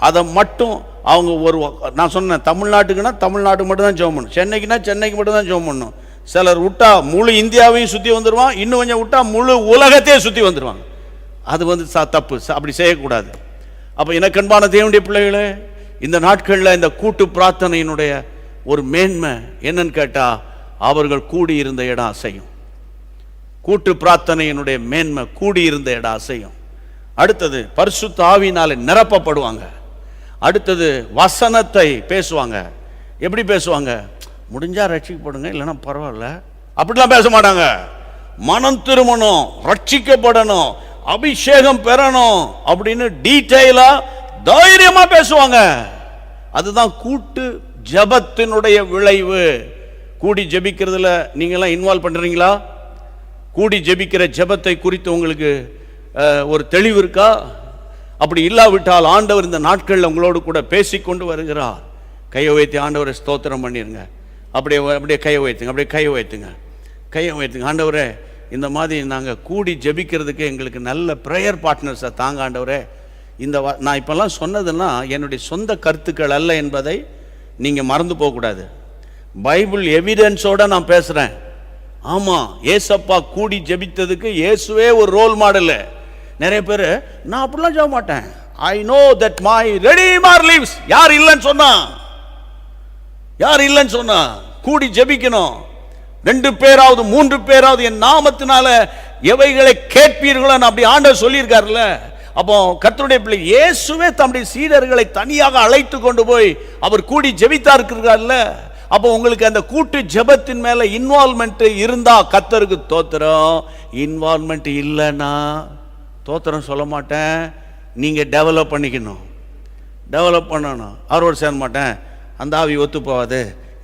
அதை மட்டும் அவங்க ஒரு, நான் சொன்னேன் தமிழ்நாட்டுக்குன்னா தமிழ்நாட்டுக்கு மட்டும் தான் ஜெபம் பண்ணணும், சென்னைக்குன்னா சென்னைக்கு மட்டும் தான் ஜெபம் பண்ணணும். சிலர் விட்டா முழு இந்தியாவையும் சுற்றி வந்துடுவான், இன்னும் கொஞ்சம் விட்டா முழு உலகத்தையே சுற்றி வந்துடுவாங்க. அது வந்து தப்பு, அப்படி செய்யக்கூடாது. அப்போ எனக்கன்பான தேவனுடைய பிள்ளைகளே, இந்த நாட்களில் இந்த கூட்டு பிரார்த்தனையினுடைய ஒரு மேன்மை என்னன்னு கேட்டால் அவர்கள் கூடியிருந்த இடம் அசையும். கூட்டு பிரார்த்தனையினுடைய மேன்மை கூடியிருந்த இடம் அசையும். அடுத்தது பரிசுத்த ஆவியினாலே நிரப்பப்படுவாங்க. அடுத்தது வசனத்தை பேசுவாங்க. எப்படி பேசுவாங்க? முடிஞ்சா ரட்சிக்கப்படுங்க, இல்லைன்னா பரவாயில்ல, அப்படிலாம் பேச மாட்டாங்க. மனம் திரும்பணும், ரட்சிக்கப்படணும், அபிஷேகம் பெறணும் அப்படின்னு டீட்டெயிலா தைரியமா பேசுவாங்க. அதுதான் கூட்டு ஜெபத்தினுடைய விளைவு. கூடி ஜெபிக்கிறதுல நீங்க எல்லாம் இன்வால்வ் பண்றீங்களா? கூடி ஜெபிக்கிற ஜெபத்தை குறித்து உங்களுக்கு ஒரு தெளிவு இருக்கா? அப்படி இல்லாவிட்டால் ஆண்டவர் இந்த நாட்களில் உங்களோடு கூட பேசிக்கொண்டு வருகிறார். கையை வைத்து ஆண்டவரை ஸ்தோத்திரம் பண்ணிருங்க. அப்படியே அப்படியே கையை வைத்துங்க, அப்படியே கையை வைத்துங்க, கையை வைத்துங்க. ஆண்டவரே, இந்த மாதிரி நாங்கள் கூடி ஜெபிக்கிறதுக்கு எங்களுக்கு நல்ல ப்ரேயர் பார்ட்னர்ஸை தாங்க ஆண்டவரே. இந்த நான் இப்போல்லாம் சொன்னதுன்னா என்னுடைய சொந்த கருத்துக்கள் அல்ல என்பதை நீங்கள் மறந்து போகக்கூடாது. பைபிள் எவிடன்ஸோடு நான் பேசுகிறேன். ஆமாம், ஏசப்பா கூடி ஜெபித்ததுக்கு இயேசுவே ஒரு ரோல் மாடலு. நிறைய பேர் நான் அப்படிலாம் ஜெப மாட்டேன், I know that my redeemer lives. யார் இல்லைன்னு சொன்னா? யார் இல்லைன்னு சொன்னா? கூடி ஜெபிக்கணும். 2 பேராவது 3 பேராவது என் நாமத்தினால எவைகளை கேட்பீர்களோ அப்படி ஆண்டவர் சொல்லியிருக்காருல்ல. அப்போ கர்த்தருடைய பிள்ளை இயேசுவே தம்முடைய சீடர்களை தனியாக அழைத்து கொண்டு போய் அவர் கூடி ஜெபித்தா இருக்கிறார்ல. அப்போ உங்களுக்கு அந்த கூட்டு ஜெபத்தின் மேல இன்வால்மெண்ட் இருந்தா கர்த்தருக்கு தோத்திரம். இன்வால்மெண்ட் இல்லைன்னா தோத்திரம் சொல்ல மாட்டேன். நீங்க டெவலப் பண்ணிக்கணும், டெவலப் பண்ணணும். அவரோடு சேர மாட்டேன், அந்த ஆவி ஒத்து போகாது,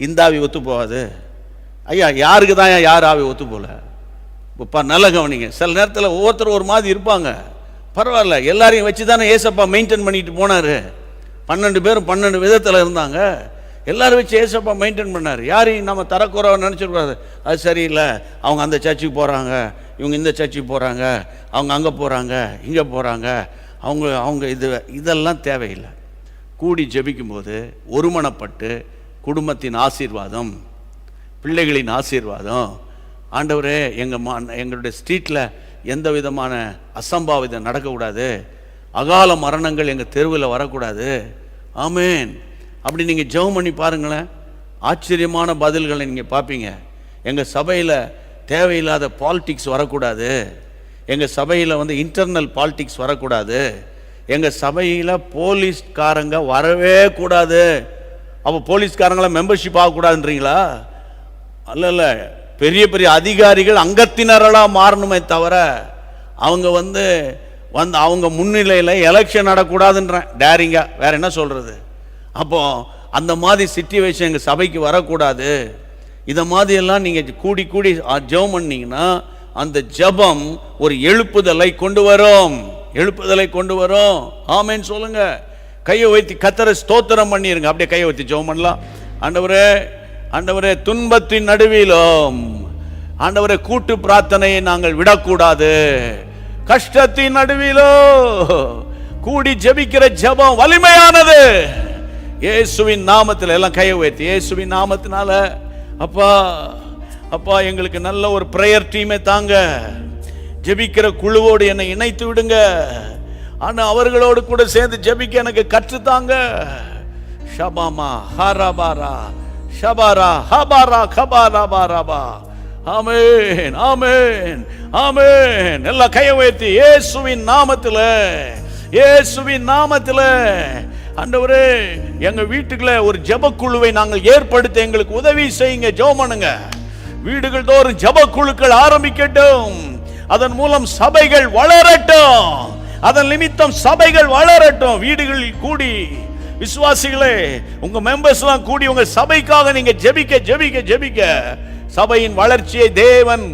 இந்த ஆவி ஒத்து போகாது. ஐயா, யாருக்கு தான் யார் ஆவி ஒத்து போல? இப்போ நல்ல கவனிங்க. சில நேரத்தில் ஒவ்வொருத்தரும் ஒரு மாதிரி இருப்பாங்க. பரவாயில்ல, எல்லாரையும் வச்சு தானே ஏசப்பா மெயின்டைன் பண்ணிட்டு போனார். 12 பேரும் 12 விதத்தில் இருந்தாங்க. எல்லாரும் வச்சு ஏசப்பா மெயின்டைன் பண்ணார். யாரையும் நம்ம தரக்குறவை நினச்சிடக்கூடாது. அது சரியில்லை, அவங்க அந்த சர்ச்சுக்கு போகிறாங்க, இவங்க இந்த சர்ச்சுக்கு போகிறாங்க, அவங்க அங்கே போகிறாங்க, இங்கே போகிறாங்க, அவங்க இதெல்லாம் தேவையில்லை. கூடி ஜெபிக்கும்போது ஒருமனப்பட்டு குடும்பத்தின் ஆசீர்வாதம், பிள்ளைகளின் ஆசீர்வாதம். ஆண்டவரே, எங்களுடைய ஸ்ட்ரீட்டில் எந்த விதமான அசம்பாவிதம் நடக்கக்கூடாது, அகால மரணங்கள் எங்கள் தெருவில் வரக்கூடாது. ஆமேன். அப்படி நீங்கள் ஜெபம் பண்ணி பாருங்களேன், ஆச்சரியமான பதில்களை நீங்கள் பார்ப்பீங்க. எங்கள் சபையில் தேவையில்லாத பாலிடிக்ஸ் வரக்கூடாது, எங்கள் சபையில் வந்து இன்டர்னல் பாலிடிக்ஸ் வரக்கூடாது, எங்கள் சபையில் போலீஸ்காரங்க வரவே கூடாது. அப்போ போலீஸ்காரங்கள மெம்பர்ஷிப் ஆகக்கூடாதுன்றீங்களா? அல்ல, பெரிய பெரிய அதிகாரிகள் அங்கத்தினரெல்லாம் மாறணுமே தவிர அவங்க வந்து அவங்க முன்னிலையில் எலெக்ஷன் நடக்கூடாதுன்றேன் டேரிங்கா. வேற என்ன சொல்றது? அப்போ அந்த மாதிரி சிச்சுவேஷன் எங்கள் சபைக்கு வரக்கூடாது. இதை மாதிரியெல்லாம் நீங்கள் கூடி கூடி ஜெபம் பண்ணீங்கன்னா அந்த ஜெபம் ஒரு எழுப்புதலை கொண்டு வரும், எழுப்புதலை கொண்டு வரும். ஆமேன்னு சொல்லுங்க. கையை வைத்து கர்த்தரை ஸ்தோத்திரம் பண்ணிருங்க. அப்படியே கையை வைத்து ஜெபம் பண்ணலாம். ஆண்டவரே, ஆண்டவரே, துன்பத்தின் நடுவிலும் ஆண்டவரே கூட்டு பிரார்த்தனையை நாங்கள் விடக்கூடாது. கஷ்டத்தின் நடுவிலோ கூடி ஜெபிக்கிற ஜெபம் வலிமையானது. இயேசுவின் நாமத்தில் எல்லாம் கையை வைத்து இயேசுவின் நாமத்தினால அப்பா, அப்பா, எங்களுக்கு நல்ல ஒரு பிரேயர் டீமை தாங்க. ஜெபிக்கிற குழுவோடு என்னை இணைத்து விடுங்க. ஆனா அவர்களோடு கூட சேர்ந்து ஜெபிக்க எனக்கு கற்றுத்தாங்க. ஷபாமா ஹரபாரா ஷபாரா ஹபாரா கபாரா பாராபா. ஆமென், ஆமென், ஆமென். எல்லா கையை வைத்து இயேசுவின் நாமத்தில், இயேசுவின் நாமத்துல ஆண்டவரே எங்க வீட்டுக்குள்ள ஒரு ஜெபக்குழுவை நாங்கள் ஏற்படுத்த எங்களுக்கு உதவி செய்யுங்க. ஜெபம் பண்ணுங்க. வீடுகள் தோறும் ஜெபக்குழுக்கள் ஆரம்பிக்கட்டும். அதன் மூலம் சபைகள் வளரட்டும். அதன் நிமித்தம் சபைகள் வளரட்டும். வீடுகளில் கூடி விசுவாசிகளே, உங்க மெம்பர்ஸ் எல்லாம் கூடி உங்க சபைக்காக நீங்க ஜெபிக்க ஜெபிக்க ஜெபிக்க சபையின் வளர்ச்சியை தேவன்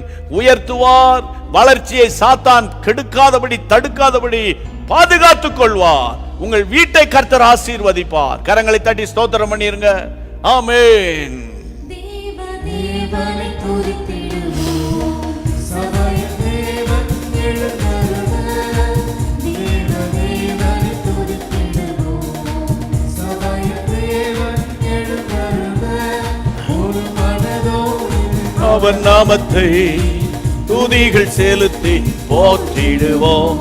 உயர்த்துவார். வளர்ச்சியை சாத்தான் கெடுக்காதபடி தடுக்காதபடி பாதுகாத்துக் கொள்வார். உங்கள் வீட்டை கர்த்தர் ஆசீர்வதிப்பார். கரங்களை தட்டி ஸ்தோத்திரம் பண்ணிருங்க. ஆமென். அவர் நாமத்தை துதிகள் செலுத்தி போற்றிடுவோம்.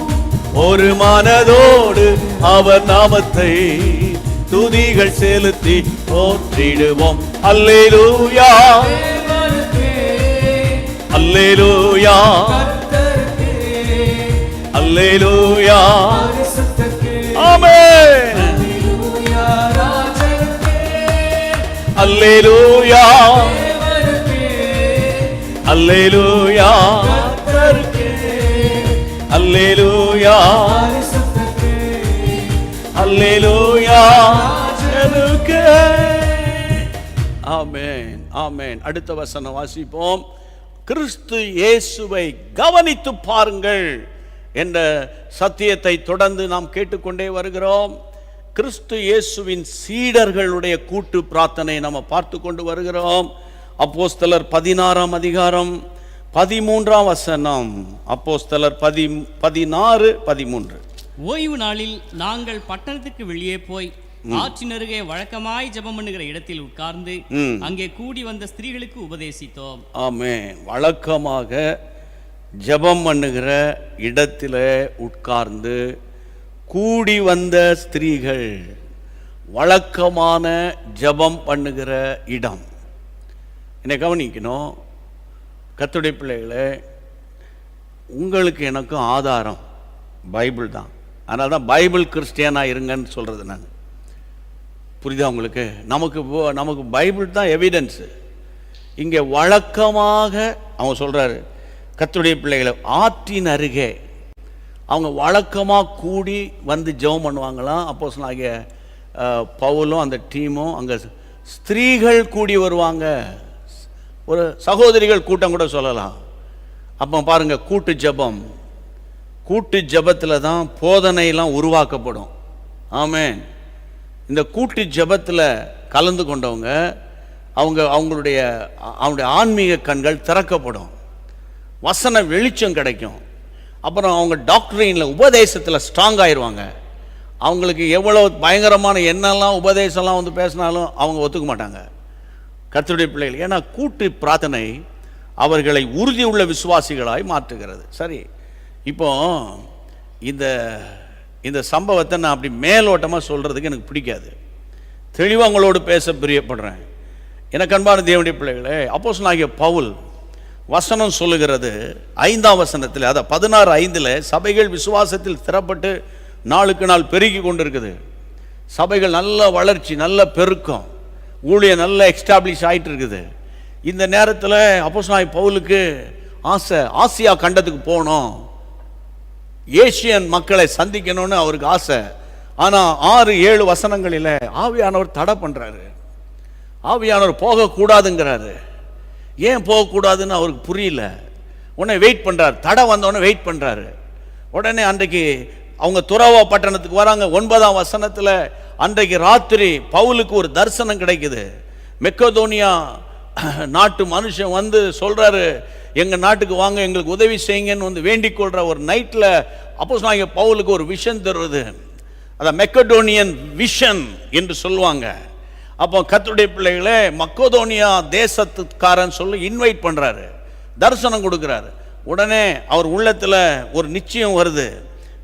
ஒரு மனதோடு அவர் நாமத்தை துதிகள் செலுத்தி போற்றிடுவோம். அல்லேலூயா அல்லேலூயா அல்லேலூயா ஆமென். அல்லேலூயா அல்லேலூயா அல்லேலூயா அல்லேலூயா. ஆமென் ஆமென். அடுத்த வசனம் வாசிப்போம். கிறிஸ்து இயேசுவை கவனித்து பாருங்கள் என்ற சத்தியத்தை தொடர்ந்து நாம் கேட்டுக்கொண்டே வருகிறோம். கிறிஸ்து இயேசுவின் சீடர்களுடைய கூட்டு பிரார்த்தனை நாம் பார்த்து கொண்டு வருகிறோம். அப்போஸ்தலர் 16ஆம் அதிகாரம் 13ஆம் வசனம். அப்போஸ்தலர் 16:13. ஓய்வு நாளில் நாங்கள் பட்டணத்துக்கு வெளியே போய் ஆற்றின் அருகே வழக்கமாய் ஜெபம் பண்ணுகிற இடத்தில் உட்கார்ந்து அங்கே கூடி வந்த ஸ்திரீகளுக்கு உபதேசித்தோம். ஆமென். வழக்கமாக ஜெபம் பண்ணுகிற இடத்துல உட்கார்ந்து கூடி வந்த ஸ்திரீகள், வழக்கமான ஜெபம் பண்ணுகிற இடம். என்னை கவனிக்கணும் கர்த்தருடைய பிள்ளைகளே. உங்களுக்கு எனக்கும் ஆதாரம் பைபிள் தான். அதனால தான் பைபிள் கிறிஸ்டியனாக இருங்கன்னு சொல்கிறது நான். புரியுதா உங்களுக்கு? நமக்கு பைபிள் தான் எவிடன்ஸு. இங்கே வழக்கமாக அவங்க சொல்கிறாரு, கர்த்தருடைய பிள்ளைகளை ஆற்றின் அருகே அவங்க வழக்கமாக கூடி வந்து ஜெபம் பண்ணுவாங்களாம். அப்போஸ்தலனாகிய பவுலும் அந்த டீமும் அங்கே ஸ்திரீகள் கூடி வருவாங்க. ஒரு சகோதரிகள் கூட்டம் கூட சொல்லலாம். அப்போ பாருங்க, கூட்டு ஜெபம். கூட்டு ஜெபத்தில் தான் போதனையெல்லாம் உருவாக்கப்படும். ஆமென். இந்த கூட்டு ஜெபத்தில் கலந்து கொண்டவங்க அவங்களுடைய ஆன்மீக கண்கள் திறக்கப்படும். வசன வெளிச்சம் கிடைக்கும். அப்புறம் அவங்க டாக்டரினில் உபதேசத்தில் ஸ்ட்ராங் ஆயிடுவாங்க. அவங்களுக்கு எவ்வளோ பயங்கரமான என்னெல்லாம் உபதேசம்லாம் வந்து பேசினாலும் அவங்க ஒத்துக்க மாட்டாங்க கர்த்தருடைய பிள்ளைகள். ஏன்னா கூட்டு பிரார்த்தனை அவர்களை உறுதி உள்ள விசுவாசிகளாய் மாற்றுகிறது. சரி, இப்போ இந்த சம்பவத்தை நான் அப்படி மேலோட்டமாக சொல்கிறதுக்கு எனக்கு பிடிக்காது. தெளிவாக உங்களோடு பேச பிரியப்படுறேன். எனக்கு அன்பான தேவனுடைய பிள்ளைகளே, அப்போஸ்தலனாகிய பவுல் வசனம் சொல்லுகிறது 5ஆம் வசனத்தில், அதை 16:5 சபைகள் விசுவாசத்தில் திறப்பட்டு நாளுக்கு நாள் பெருகி கொண்டு இருக்குது. சபைகள் நல்ல வளர்ச்சி, நல்ல பெருக்கம், ஊழியம் நல்ல எஸ்டாப்ளிஷ் ஆகிட்டு இருக்குது. இந்த நேரத்தில் அப்போஸ்தலனாகிய பவுலுக்கு ஆசியா கண்டத்துக்கு போகணும், ஏசியன் மக்களை சந்திக்கணும்னு அவருக்கு ஆசை. ஆனால் 6-7 வசனங்களில் ஆவியானவர் தடை பண்ணுறாரு. ஆவியானவர் போகக்கூடாதுங்கிறாரு. ஏன் போகக்கூடாதுன்னு அவருக்கு புரியல. உடனே வெயிட் பண்ணுறாரு. தடை வந்தோடனே வெயிட் பண்ணுறாரு. உடனே அன்றைக்கு அவங்க துறவா பட்டணத்துக்கு வராங்க. 9ஆம் வசனத்தில் அன்றைக்கு ராத்திரி பவுலுக்கு ஒரு தரிசனம் கிடைக்குது. மெக்கதோனியா நாட்டு மனுஷன் வந்து சொல்கிறாரு, எங்கள் நாட்டுக்கு வாங்க, எங்களுக்கு உதவி செய்யுங்கன்னு வந்து வேண்டிக் கொள்கிற ஒரு நைட்டில் அப்போஸ்தலனாகிய பவுலுக்கு ஒரு விஷன் தருவது. அதை மெக்கடோனியன் விஷன் என்று சொல்லுவாங்க. அப்போ கர்த்தருடைய பிள்ளைகளே, மக்கதோனியா தேசத்துக்காரன் சொல்லி இன்வைட் பண்ணுறாரு, தரிசனம் கொடுக்குறாரு. உடனே அவர் உள்ளத்தில் ஒரு நிச்சயம் வருது.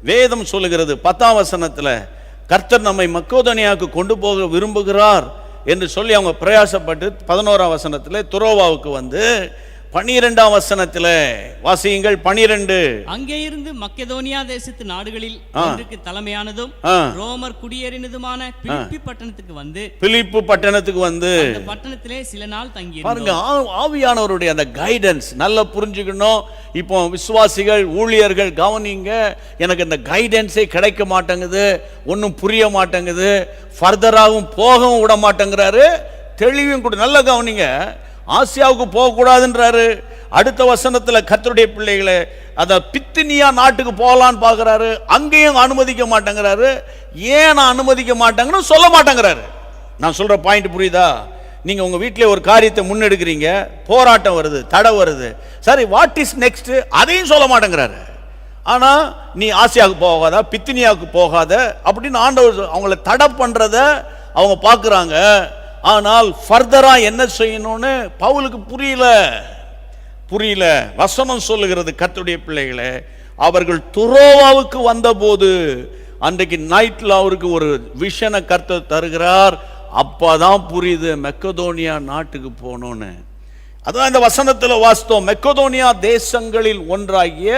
வேதம் சொல்லுகிறது 10ஆம் வசனத்தில், கர்த்தர் நம்மை மக்கதோனியாவுக்கு கொண்டு போக விரும்புகிறார் என்று சொல்லி அவங்க பிரயாசப்பட்டு 11ஆம் வசனத்தில் துரோவாவுக்கு வந்து 12ஆம் வசனத்தில் வாசியுங்கள். 12. அங்கே இருந்து மக்கெதோனியா தேசத்து நாடுகளில் ஒன்றுக்கு தலைமையானதும் ரோமர் குடியேறினதுமான பிலிப்பி பட்டணத்துக்கு வந்து பிலிப்பு பட்டணத்துக்கு வந்து அந்த பட்டணத்திலே சில நாள் தங்கி பாருங்க. ஆவியானவருடைய அந்த கைடன்ஸ் நல்லா புரிஞ்சுக்கணும். இப்போ விசுவாசிகள் ஊழியர்கள் கவனிங்க, எனக்கு இந்த கைடன்ஸே கிடைக்க மாட்டேங்குது, ஒன்றும் புரிய மாட்டேங்குது, ஃபர்தராகவும் போகவும் விட மாட்டேங்கிறாரு. தெளிவும் கூட நல்லா கவனிங்க. ஆசியாவுக்கு போகக்கூடாதுன்றாரு. அடுத்த வசனத்தில் கர்த்தருடைய பிள்ளைகளை அத பித்தினியா நாட்டுக்கு போகலான்னு பார்க்குறாரு, அங்கேயும் அனுமதிக்க மாட்டேங்கிறாரு. ஏன் நான் அனுமதிக்க மாட்டேங்கன்னு சொல்ல மாட்டேங்கிறாரு. நான் சொல்ற பாயிண்ட் புரியுதா? நீங்க உங்க வீட்டில் ஒரு காரியத்தை முன்னெடுக்கிறீங்க, போராட்டம் வருது, தடை வருது, சரி வாட் இஸ் நெக்ஸ்ட் அதையும் சொல்ல மாட்டேங்கிறாரு. ஆனா நீ ஆசியாவுக்கு போகாத, பித்தினியாவுக்கு போகாத அப்படின்னு ஆண்டவர் அவங்கள தடை பண்றத அவங்க பார்க்குறாங்க. ஆனால் ஃபர்தரா என்ன செய்யணும்னு பவுலுக்கு புரியல. வசனம் சொல்லுகிறது, கர்த்தருடைய பிள்ளைகளே, அவர்கள் துரோவாவுக்கு வந்தபோது அன்றைக்கு நைட்ல அவருக்கு ஒரு விஷனை கர்த்தர் தருகிறார். அப்பதான் புரியுது மெக்கதோனியா நாட்டுக்கு போகணும்னு. அதான் இந்த வசனத்தில் வாஸ்தவம். மெக்கதோனியா தேசங்களில் ஒன்றாகிய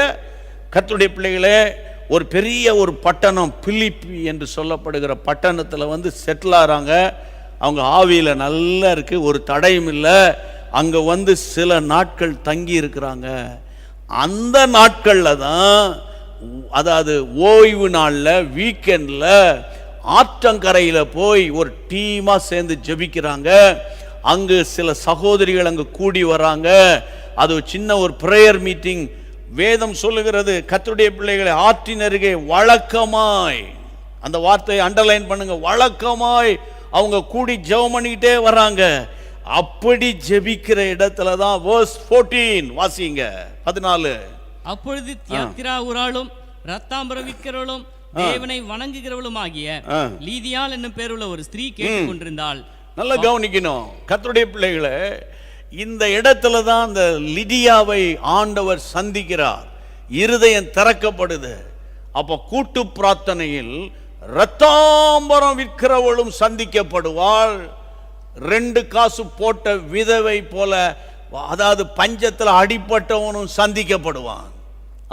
கர்த்தருடைய பிள்ளைகளே, ஒரு பெரிய ஒரு பட்டணம் பிலிப்பி என்று சொல்லப்படுகிற பட்டணத்தில் வந்து செட்டில் ஆகிறாங்க. அவங்க ஆவியில் நல்லா இருக்கு, ஒரு தடையும் இல்லை. அங்கே வந்து சில நாட்கள் தங்கி இருக்கிறாங்க. அந்த நாட்களில் தான், அதாவது ஓய்வு நாளில், வீக்கெண்டில் ஆற்றங்கரையில் போய் ஒரு டீமாக சேர்ந்து ஜெபிக்கிறாங்க. அங்கு சில சகோதரிகள் அங்கு கூடி வராங்க. அது சின்ன ஒரு பிரேயர் மீட்டிங். வேதம் சொல்லுகிறது, கர்த்தருடைய பிள்ளைகளை ஆற்றின் அருகே வழக்கமாய், அந்த வார்த்தையை அண்டர்லைன் பண்ணுங்க, வழக்கமாய் அவங்க கூடி ஜெபம் பண்ணிக்கிட்டே வராங்க. அப்படி ஜெபிக்கிற இடத்துல தான் verse 14 வாசிங்க. 14. அப்பொழுது தியாத்திரா ஊராளும் ரத்தாம்பரம் விற்கிறவளும் தேவனை வணங்குகிறவளும் ஆகிய லீதியாள் என்னும் பேருள்ள ஒரு ஸ்திரீ கேட்டுக் கொண்டிருந்தாள். நல்லா கவனிக்கணும் கர்த்தருடைய பிள்ளைகளை. இந்த இடத்துல தான் அந்த லிதியாவை ஆண்டவர் சந்திக்கிறார். இருதயம் திறக்கப்படுது. அப்ப கூட்டு பிரார்த்தனையில் ரத்தாம்பரம் விற்கிறவளும் சந்திக்கப்படுவாள். 2 காசு போட்ட விதவை போல, அதாவது பஞ்சத்தில் அடிப்பட்டவனும் சந்திக்கப்படுவான்.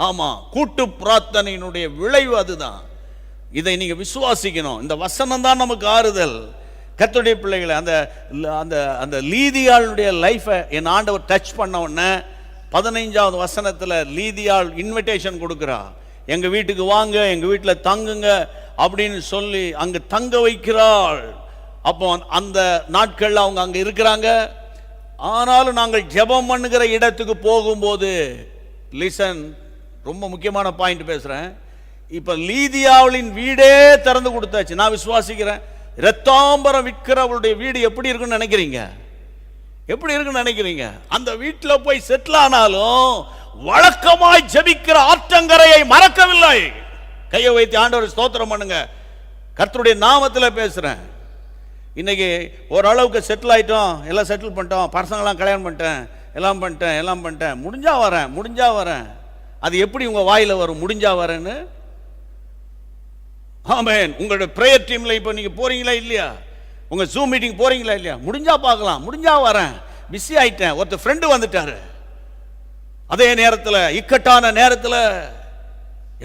ஆமா, கூட்டு பிரார்த்தனையினுடைய விளைவு அதுதான். இதை நீங்க விசுவாசிக்கணும். இந்த வசனம் தான் நமக்கு ஆறுதல். கர்த்தருடைய பிள்ளைகளை, அந்த அந்த அந்த லீதியாளுடைய லைஃபை என் ஆண்டவர் டச் பண்ண உடனே 15வது வசனத்தில் லீதியாள் இன்விடேஷன் கொடுக்குறா. எங்க வீட்டுக்கு வாங்க, எங்க வீட்டில் தங்குங்க அப்படின்னு சொல்லி அங்கு தங்க வைக்கிறாள். அப்போ அந்த நாட்கள்ல அவங்க அங்க இருக்கிறாங்க. ஆனாலும் நாங்கள் ஜெபம் பண்ணுகிற இடத்துக்கு போகும்போது, லிசன், ரொம்ப முக்கியமான பாயிண்ட் பேசுறேன். இப்ப லீதியாவின் வீடே திறந்து கொடுத்தாச்சு. நான் விசுவாசிக்கிறேன். ரத்தாம்பரம் விற்கிறவளுடைய வீடு எப்படி இருக்குன்னு நினைக்கிறீங்க? எப்படி இருக்குன்னு நினைக்கிறீங்க? அந்த வீட்டில் போய் செட்டில் ஆனாலும் வழக்கமாய் ஜெபிக்கிற ஆற்றங்கரையை மறக்கவில்லை. கையை வைத்து ஆண்டவர் ஸ்தோத்திரம் பண்ணுங்க. கர்த்தருடைய நாமத்தில் பேசுறேன். இன்னைக்கு ஓரளவுக்கு செட்டில் ஆயிட்டோம், எல்லாம் செட்டில் பண்ணிட்டோம், பசங்களாம் கல்யாணம் பண்ணிட்டேன், எல்லாம் பண்ணிட்டேன், முடிஞ்சா வரேன். அது எப்படி உங்க வாயில வரும் முடிஞ்சா வரேன்னு? ஆமென். உங்களுடைய பிரேயர் டீம்ல இப்போ நீங்க போறீங்களா இல்லையா? உங்க ஜூம் மீட்டிங் போறீங்களா இல்லையா? முடிஞ்சா பார்க்கலாம், முடிஞ்சா வரேன், பிஸி ஆயிட்டேன், ஒருத்தர் ஃப்ரெண்டு வந்துட்டாரு. அதே நேரத்தில், இக்கட்டான நேரத்தில்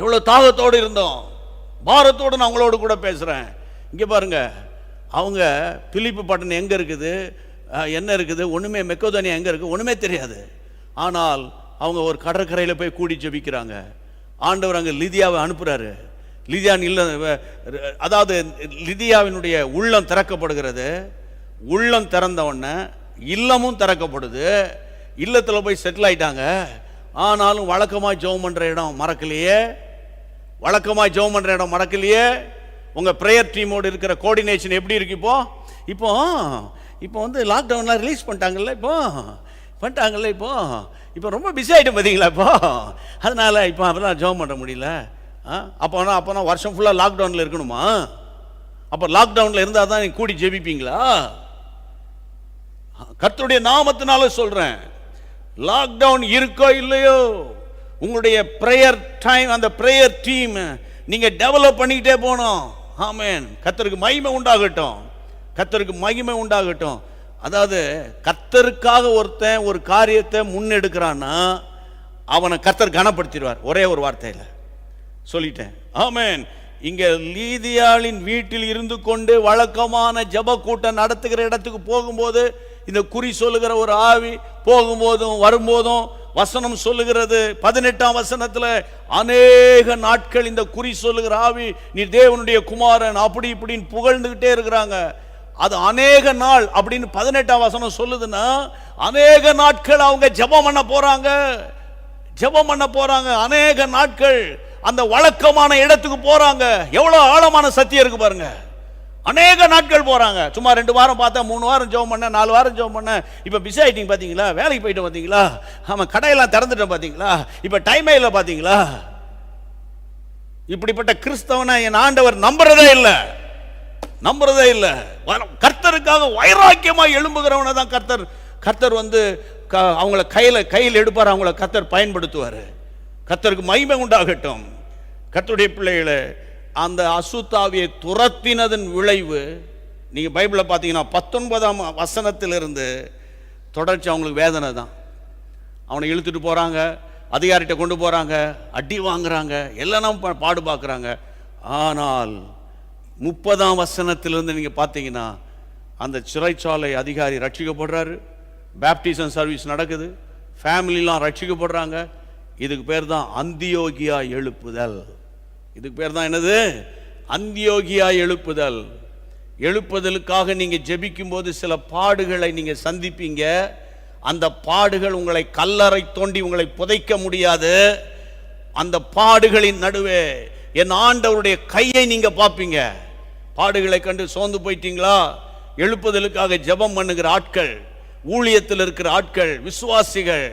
எவ்வளவு தாகத்தோடு இருந்தோம், பாரத்தோடு நான் உங்களோடு கூட பேசுறேன். இங்க பாருங்க, அவங்க பிலிப்பு பட்டணம் எங்க இருக்குது, என்ன இருக்குது, ஒண்ணுமே, மெக்கதோனியா எங்க இருக்கு ஒண்ணுமே தெரியாது. ஆனால் அவங்க ஒரு கடற்கரையில் போய் கூடி ஜெபிக்கிறாங்க. ஆண்டவர் அங்கே லிதியாவை அனுப்புறாரு. லிதியாவின் இல்ல, அதாவது லிதியாவினுடைய உள்ளம் திறக்கப்படுகிறது. உள்ளம் திறந்த உடனே இல்லமும் திறக்கப்படுது. இல்லத்தில் போய் செட்டில் ஆயிட்டாங்க. ஆனாலும் வழக்கமாக ஜெபம் பண்ணுற இடம் மறக்கலையே. உங்கள் ப்ரேயர் டீமோடு இருக்கிற கோஆர்டினேஷன் எப்படி இருக்கு? இப்போ வந்து லாக்டவுன்லாம் ரிலீஸ் பண்ணிட்டாங்கல்ல, இப்போ ரொம்ப பிஸி ஆகிட்டோம் பார்த்தீங்களா? அதனால இப்போ அப்போதான் ஜெபம் பண்ண முடியல. அப்போனா வருஷம் ஃபுல்லாக லாக்டவுனில் இருக்கணுமா? அப்போ லாக்டவுனில் இருந்தால் தான் நீங்கள் கூடி ஜெபிப்பீங்களா? கர்த்தருடைய நாமத்தினால சொல்கிறேன், லாக்டவுன் இருக்கோ இல்லையோ, உங்களுடைய ப்ரேயர் டைம், அந்த ப்ரேயர் டீம் நீங்கள் டெவலப் பண்ணிக்கிட்டே போகணும். ஆமென். கர்த்தருக்கு மகிமை உண்டாகட்டும். அதாவது கர்த்தருக்காக ஒருத்தன் ஒரு காரியத்தை முன்னெடுக்கிறான்னா அவனை கர்த்தர் கனப்படுத்திடுவார். ஒரே ஒரு வார்த்தையில் சொல்லிட்டேன். ஆமென். இங்க லீதியாளின் வீட்டில் இருந்து கொண்டு வழக்கமான ஜெப கூட்டம் நடத்துகிற இடத்துக்கு போகும்போது இந்த குறி சொல்லுகிற ஒரு ஆவி போகும்போதும் வரும்போதும் வசனம் சொல்லுகிறது 18ஆம் வசனத்துல அநேக நாட்கள் இந்த குறி சொல்லுகிற ஆவி நீ தேவனுடைய குமாரன் அப்படி இப்படின்னு புகழ்ந்துகிட்டே இருக்கிறாங்க. அது அநேக நாள் அப்படின்னு 18ஆம் வசனம் சொல்லுதுன்னா அநேக நாட்கள் அவங்க ஜெபம் பண்ண போறாங்க. அநேக நாட்கள் அந்த வழக்கமான இடத்துக்கு போறாங்க. எவ்வளவு ஆழமான சத்தியம் இருக்கு பாருங்க. அநேக நாட்கள் போறாங்க. சும்மா 2 வாரம் பார்த்தா 3 வாரம் ஜெபம் பண்ண 4 வாரம் ஜெபம் பண்ண. இப்ப பிஸி ஆயிட்டீங்க பாத்தீங்களா, வேலைக்கு போயிட்டு பாத்தீங்களா, ஆமா கடையெல்லாம் திறந்துட்டேன் பாத்தீங்களா, இப்ப டைமே இல்லை பாத்தீங்களா. இப்படிப்பட்ட கிறிஸ்தவனை என் ஆண்டவர் நம்புறதே இல்லை. கர்த்தருக்காக வைராக்கியமா எழும்புகிறவனை தான் கர்த்தர் வந்து அவங்கள கையில் எடுப்பார். அவங்கள கர்த்தர் பயன்படுத்துவார். கர்த்தருக்கு மகிமை உண்டாகட்டும். கர்த்தருடைய பிள்ளைகளை அந்த அசுத்தாவியை துரத்தினதன் விளைவு நீங்க பைபிளை பார்த்தீங்கன்னா 19ஆம் வசனத்திலிருந்து தொடர்ச்சி அவங்களுக்கு வேதனை தான். அவனை இழுத்துட்டு போறாங்க, அதிகாரிட்ட கொண்டு போறாங்க, அடி வாங்குறாங்க, எல்லாம் பாடு பார்க்குறாங்க. ஆனால் 30ஆம் வசனத்திலிருந்து நீங்க பார்த்தீங்கன்னா அந்த சிறைச்சாலை அதிகாரி ரட்சிக்கப்படுறாரு. பேப்டிசம் சர்வீஸ் நடக்குது. ஃபேமிலிலாம் ரட்சிக்கப்படுறாங்க. இதுக்கு பேர் தான் அந்தியோகியா எழுப்புதல். இதுக்கு பேர் தான் என்னது? அந்தியோகியா எழுப்புதல். எழுப்புதலுக்காக நீங்க ஜெபிக்கும் போது சில பாடுகளை நீங்க சந்திப்பீங்க. அந்த பாடுகள் உங்களை கல்லறை தோண்டி உங்களை புதைக்க முடியாது. அந்த பாடுகளின் நடுவே என் ஆண்டவருடைய கையை நீங்க பார்ப்பீங்க. பாடுகளை கண்டு சோர்ந்து போயிட்டீங்களா? எழுப்புதலுக்காக ஜெபம் பண்ணுகிற ஆட்கள், ஊழியத்தில் இருக்கிற ஆட்கள், விசுவாசிகள்,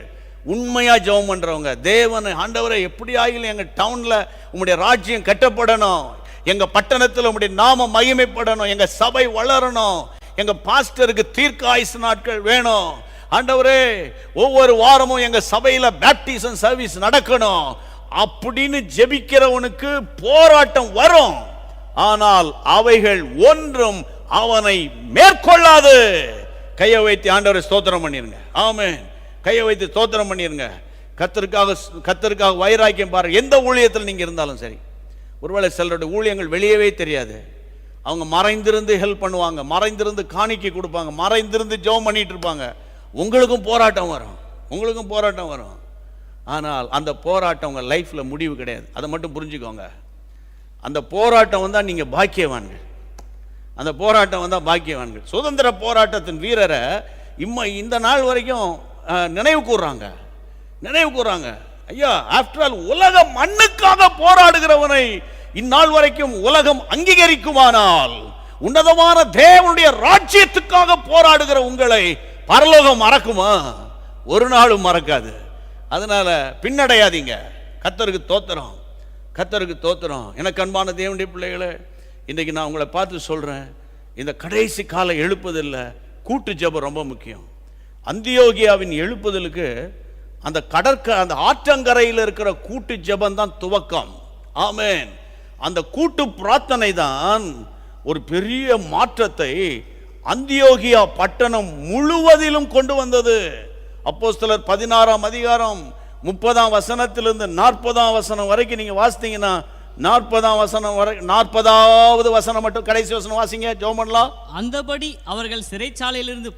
உண்மையா ஜெபம் பண்றவங்க, தேவனை ஆண்டவரை எப்படி ஆகிலும் எங்க டவுன்ல உம்முடைய ராஜ்யம் கட்டப்படணும், எங்க பட்டணத்தில் உம்முடைய நாமம் மகிமைப்படணும், எங்க சபை வளரணும், எங்க பாஸ்டருக்கு தீர்க்க ஆயுசு நாட்கள் வேணும் ஆண்டவரே, ஒவ்வொரு வாரமும் எங்க சபையில பேப்டிசம் சர்வீஸ் நடக்கணும் அப்படின்னு ஜெபிக்கிறவனுக்கு போராட்டம் வரும். ஆனால் அவைகள் ஒன்றும் அவனை மேற்கொள்ளாது. கையை வைத்து ஆண்டவரை ஸ்தோத்திரம் பண்ணிருங்க. ஆமென். கையை வைத்து ஸ்தோத்திரம் பண்ணிருங்க. கர்த்தருக்காக வைராக்கியம் பாருங்க. எந்த ஊழியத்தில் நீங்க இருந்தாலும் சரி. ஒருவேளை சிலருடைய ஊழியங்கள் வெளியவே தெரியாது. அவங்க மறைந்திருந்து ஹெல்ப் பண்ணுவாங்க, மறைந்திருந்து காணிக்கை கொடுப்பாங்க, மறைந்திருந்து ஜெபம் பண்ணிட்டு இருப்பாங்க. உங்களுக்கும் போராட்டம் வரும். ஆனால் அந்த போராட்டம் உங்க லைஃப்ல முடிவு கிடையாது. அதை மட்டும் புரிஞ்சுக்கோங்க. அந்த போராட்டம் வந்தா நீங்க பாக்கியவான்கள். அந்த போராட்டம் வந்தா பாக்கியவான்கள். சுதந்திர போராட்டத்தின் வீரரை இந்த நாள் வரைக்கும் நினைவு கூர்றாங்க. ஐயா, ஆஃப்டர் ஆல் உலக மண்ணுக்காக போராடுகிறவனை இந்நாள் வரைக்கும் உலகம் அங்கீகரிக்குமானால், உன்னதமான தேவனுடைய ராஜ்யத்துக்காக போராடுகிற உங்களை பரலோகம் மறக்குமா? ஒரு நாளும் மறக்காது. அதனால பின்னடையாதீங்க. கர்த்தருக்கு தோத்திரம். எனக்கு அன்பான தேவனுடைய பிள்ளைகளே, இன்றைக்கு நான் உங்களை பார்த்து சொல்றேன், இந்த கடைசி கால எழுப்புதல்ல கூட்டு ஜெபம் ரொம்ப முக்கியம். அந்தியோகியாவின் எழுப்புதலுக்கு அந்த அந்த ஆற்றங்கரையில் இருக்கிற கூட்டு ஜெபம் தான் துவக்கம். ஆமென். அந்த கூட்டு பிரார்த்தனை தான் ஒரு பெரிய மாற்றத்தை அந்தியோகியா பட்டணம் முழுவதிலும் கொண்டு வந்தது. அப்போஸ்தலர் 16ஆம் அதிகாரம் 30ஆம் வசனத்திலிருந்து 40ஆம் வசனம் வரைக்கும் நீங்க வாசித்தீங்கன்னா 40ஆம் வசனம் வரை 40வது வசனம் மட்டும் கடைசி வசனம் வாசிங்க, ஜெபம் பண்ணலாம். அந்தபடி அவர்கள் சிறைச்சாலையிலிருந்து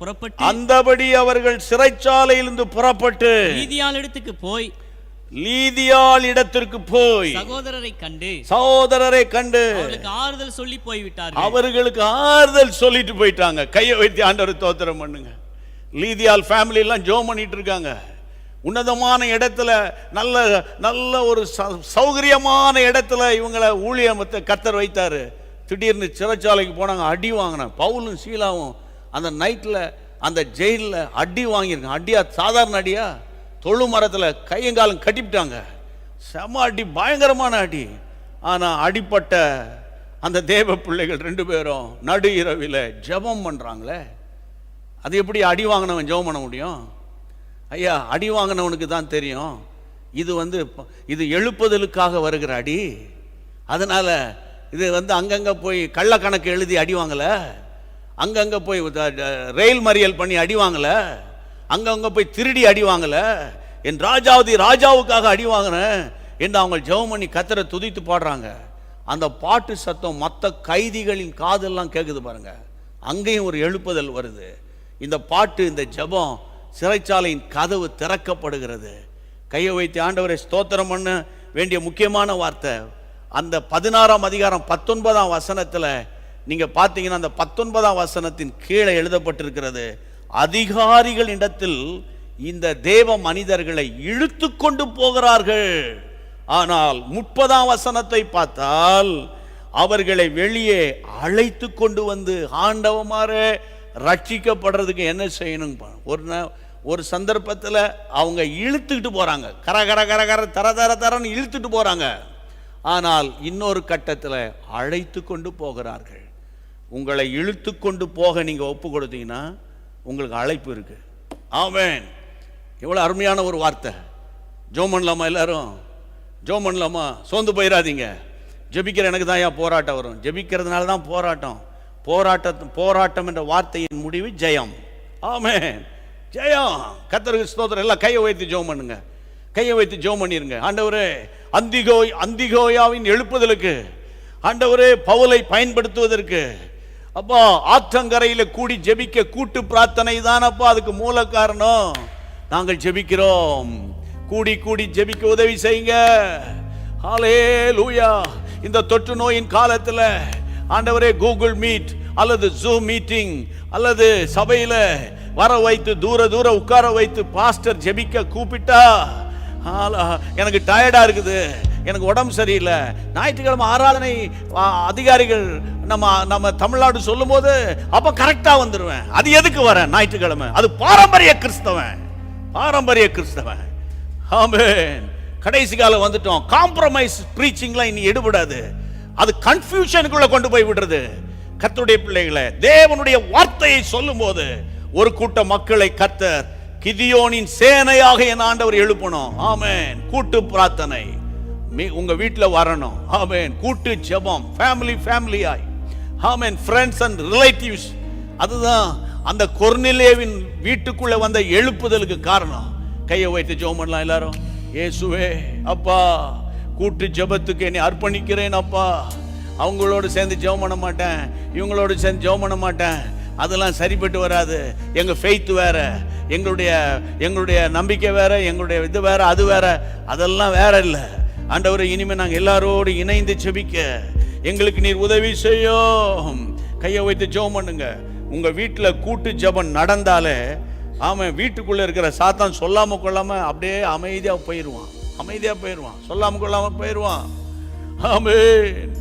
புறப்பட்டு லீதியாள் இடத்திற்கு போய் சகோதரரை கண்டு அவர்களுக்கு ஆறுதல் சொல்லிட்டு போயிட்டாங்க. கையை வைத்து ஆண்டவரை ஸ்தோத்திரம் பண்ணுங்க. லீதியாள் ஃபேமிலி எல்லாம் ஜெபம் பண்ணிட்டு இருக்காங்க. உன்னதமான இடத்துல, நல்ல ஒரு சௌகரியமான இடத்துல இவங்களை ஊழியத்தை கர்த்தர் வைத்தாரு. திடீர்னு சிறைச்சாலைக்கு போனாங்க, அடி வாங்கினாங்க. பவுலும் சீலாவும் அந்த நைட்ல அந்த ஜெயிலில் அடி வாங்கியிருக்காங்க. அடியா, சாதாரண அடியா? தொழு மரத்தில் கையங்காலம் கட்டிவிட்டாங்க. செம அடி, பயங்கரமான அடி. ஆனால் அடிப்பட்ட அந்த தேவ பிள்ளைகள் 2 பேரும் நடு இரவில் ஜெபம் பண்ணுறாங்களே. அது எப்படி அடி வாங்கினவன் ஜெபம் பண்ண முடியும்? ஐயா, அடி வாங்கினவனுக்கு தான் தெரியும் இது எழுப்புதலுக்காக வருகிற அடி. அதனால இது அங்கங்க போய் கள்ள கணக்கு எழுதி அடி வாங்கல. அங்கங்கே போய் ரயில் மறியல் பண்ணி அடிவாங்கல, அங்கங்கே போய் திருடி அடிவாங்கல, என் ராஜாவதி ராஜாவுக்காக அடி வாங்கினேன் என்று அவங்க ஜெபம் பண்ணி கர்த்தரை துதித்து பாடுறாங்க. அந்த பாட்டு சத்தம் மற்ற கைதிகளின் காதெல்லாம் கேட்குது பாருங்க. அங்கேயும் ஒரு எழுப்புதல் வருது. இந்த பாட்டு, இந்த ஜெபம், சிறைச்சாலையின் கதவு திறக்கப்படுகிறது. கையை வைத்து ஆண்டவரை ஸ்தோத்திரம் பண்ண வேண்டிய முக்கியமான வார்த்தை அந்த 16ஆம் அதிகாரம் 19ஆம் வசனத்தில் நீங்கள் பார்த்தீங்கன்னா, அந்த 19ஆம் வசனத்தின் கீழே எழுதப்பட்டிருக்கிறது, அதிகாரிகள் இடத்தில் இந்த தேவ மனிதர்களை இழுத்து கொண்டு போகிறார்கள். ஆனால் 30ஆம் வசனத்தை பார்த்தால் அவர்களை வெளியே அழைத்து கொண்டு வந்து ஆண்டவமாரே ரட்சிக்கப்படுறதுக்கு என்ன செய்யணும்? ஒரு சந்தர்ப்பத்தில் அவங்க இழுத்துக்கிட்டு போறாங்க, கர கர கர கர தர தர தரன்னு இழுத்துட்டு போறாங்க. ஆனால் இன்னொரு கட்டத்தில் அழைத்து கொண்டு போகிறார்கள். உங்களை இழுத்து கொண்டு போக நீங்க ஒப்பு கொடுத்தீங்கன்னா உங்களுக்கு அழைப்பு இருக்கு. ஆமென். எவ்வளவு அருமையான ஒரு வார்த்தை. ஜெபம் பண்ணலாமா? எல்லாரும் ஜெபம் பண்ணலாமா? சோர்ந்து போயிடாதீங்க. ஜெபிக்கிற எனக்கு தான் ஏன் போராட்டம் வரும்? ஜெபிக்கிறதுனால தான் போராட்டம். போராட்டம் என்ற வார்த்தையின் முடிவு ஜெயம். ஆமென், ஜெயம். கர்த்தருக்கு ஸ்தோத்திரம். எல்லாம் கையை வைத்து ஜெபம் பண்ணுங்க. கையை வைத்து ஜெபம் பண்ணிருங்க. ஆண்டவரே, அந்திகோயாவின் எழுப்புதலுக்கு, ஆண்டவரே பவுலை பயன்படுத்துவதற்கு, அப்பா ஆற்றங்கரையில கூடி ஜெபிக்க கூட்டு பிரார்த்தனை தான் அப்பா அதுக்கு மூல காரணம். நாங்கள் ஜெபிக்கிறோம். கூடி கூடி ஜெபிக்க உதவி செய்யுங்க. ஹல்லேலூயா. இந்த தொற்று நோயின் காலத்தில் ஆண்டவரே கூகுள் மீட் அல்லது ஜூம் மீட்டிங் அல்லது சபையில வர வைத்து தூர தூர உட்கார வைத்து பாஸ்டர் ஜெபிக்க கூப்பிட்டா, எனக்கு டயர்டா இருக்குது, எனக்கு உடம்பு சரியில்லை, ஞாயிற்றுக்கிழமை ஆராதனை அதிகாரிகள் நம்ம தமிழ்நாடு சொல்லும் போது அப்ப கரெக்டா வந்துருவேன். அது எதுக்கு வர ஞாயிற்றுக்கிழமை? அது பாரம்பரிய கிறிஸ்தவன், பாரம்பரிய கிறிஸ்தவன். ஆமென். கடைசி காலம் வந்துட்டோம். காம்ப்ரமைஸ் பிரீச்சிங்லாம் இனி எடுபடாது. அது கன்ஃபியூஷனுக்குள்ள கொண்டு போய் விடுறது. கர்த்தருடைய பிள்ளைகளை தேவனுடைய வார்த்தையை சொல்லும் போது ஒரு கூட்ட மக்களை கர்த்தர் கிதியோனின் சேனையாக என் ஆண்டவர் எழுப்பணும். ஆமென். கூட்டு பிரார்த்தனை உங்க வீட்டுல வரணும். ஆமென். கூட்டு ஜெபம், ஃபேமிலியாய். ஆமென். Friends and relatives. அதுதான் அந்த கொர்நேலியுவின் வீட்டுக்குள்ள வந்த எழுப்புதலுக்கு காரணம். கையை வைத்து ஜெபம் பண்ணலாம் எல்லாரும். இயேசுவே அப்பா, கூட்டு ஜெபத்துக்கு என்னை அர்ப்பணிக்கிறேன் அப்பா. அவங்களோடு சேர்ந்து ஜெபம் பண்ண மாட்டேன், இவங்களோடு சேர்ந்து ஜெபம் பண்ண மாட்டேன். அதெல்லாம் சரிப்பட்டு வராது. எங்க ஃபெய்த் வேற, எங்களுடைய நம்பிக்கை வேற, எங்களுடைய இது வேற, அது வேற, அதெல்லாம் வேற இல்லை. ஆண்டவரே, இனிமே நாங்கள் எல்லாரோடு இணைந்து ஜெபிக்க எங்களுக்கு நீர் உதவி செய்யும். கையை வைத்து ஜெபம் பண்ணுங்க. உங்க வீட்டில் கூட்டு ஜெபம் நடந்தாலே, ஆமாம், வீட்டுக்குள்ள இருக்கிற சாத்தான் சொல்லாம கொள்ளாம அப்படியே அமைதியா போயிடுவான், சொல்லாம கொள்ளாம போயிடுவான். ஆமென்,